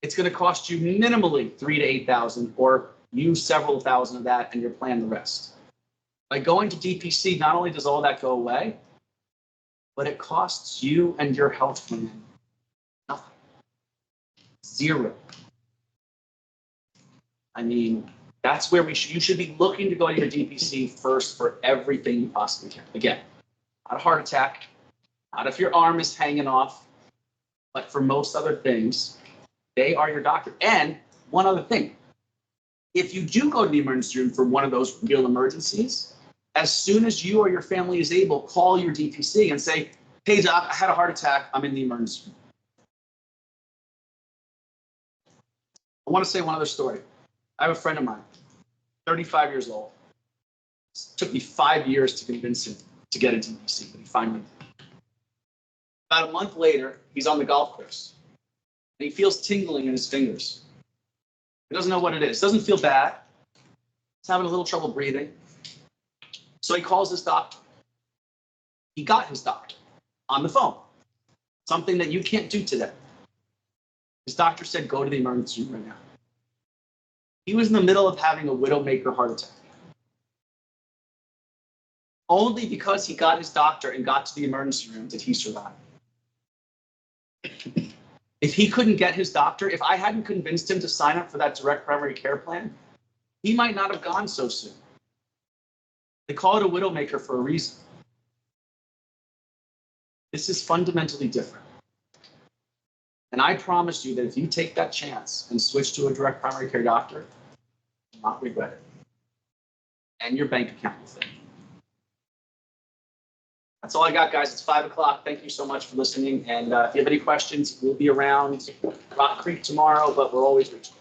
It's going to cost you minimally $3,000 to $8,000, or use several thousand of that and you're planning the rest. By going to DPC, not only does all that go away, but it costs you and your health plan nothing. Zero. I mean, that's where you should be looking to go to your DPC first for everything you possibly can. Again, not a heart attack, not if your arm is hanging off, but for most other things, they are your doctor. And one other thing, if you do go to the emergency room for one of those real emergencies, as soon as you or your family is able, call your DPC and say, hey doc, I had a heart attack, I'm in the emergency room. I want to say one other story. I have a friend of mine, 35 years old. It took me 5 years to convince him to get a DPC, but he finally did. About a month later, he's on the golf course, and he feels tingling in his fingers. He doesn't know what it is. Doesn't feel bad. He's having a little trouble breathing. So he calls his doctor. He got his doctor on the phone, something that you can't do today. His doctor said, go to the emergency room right now. He was in the middle of having a widowmaker heart attack. Only because he got his doctor and got to the emergency room did he survive. If he couldn't get his doctor, if I hadn't convinced him to sign up for that direct primary care plan, he might not have gone so soon. They call it a widowmaker for a reason. This is fundamentally different. And I promise you that if you take that chance and switch to a direct primary care doctor, you'll not regret it. And your bank account will thank you. That's all I got, guys. It's 5 o'clock. Thank you so much for listening. And if you have any questions, we'll be around Rock Creek tomorrow, but we're always reachable.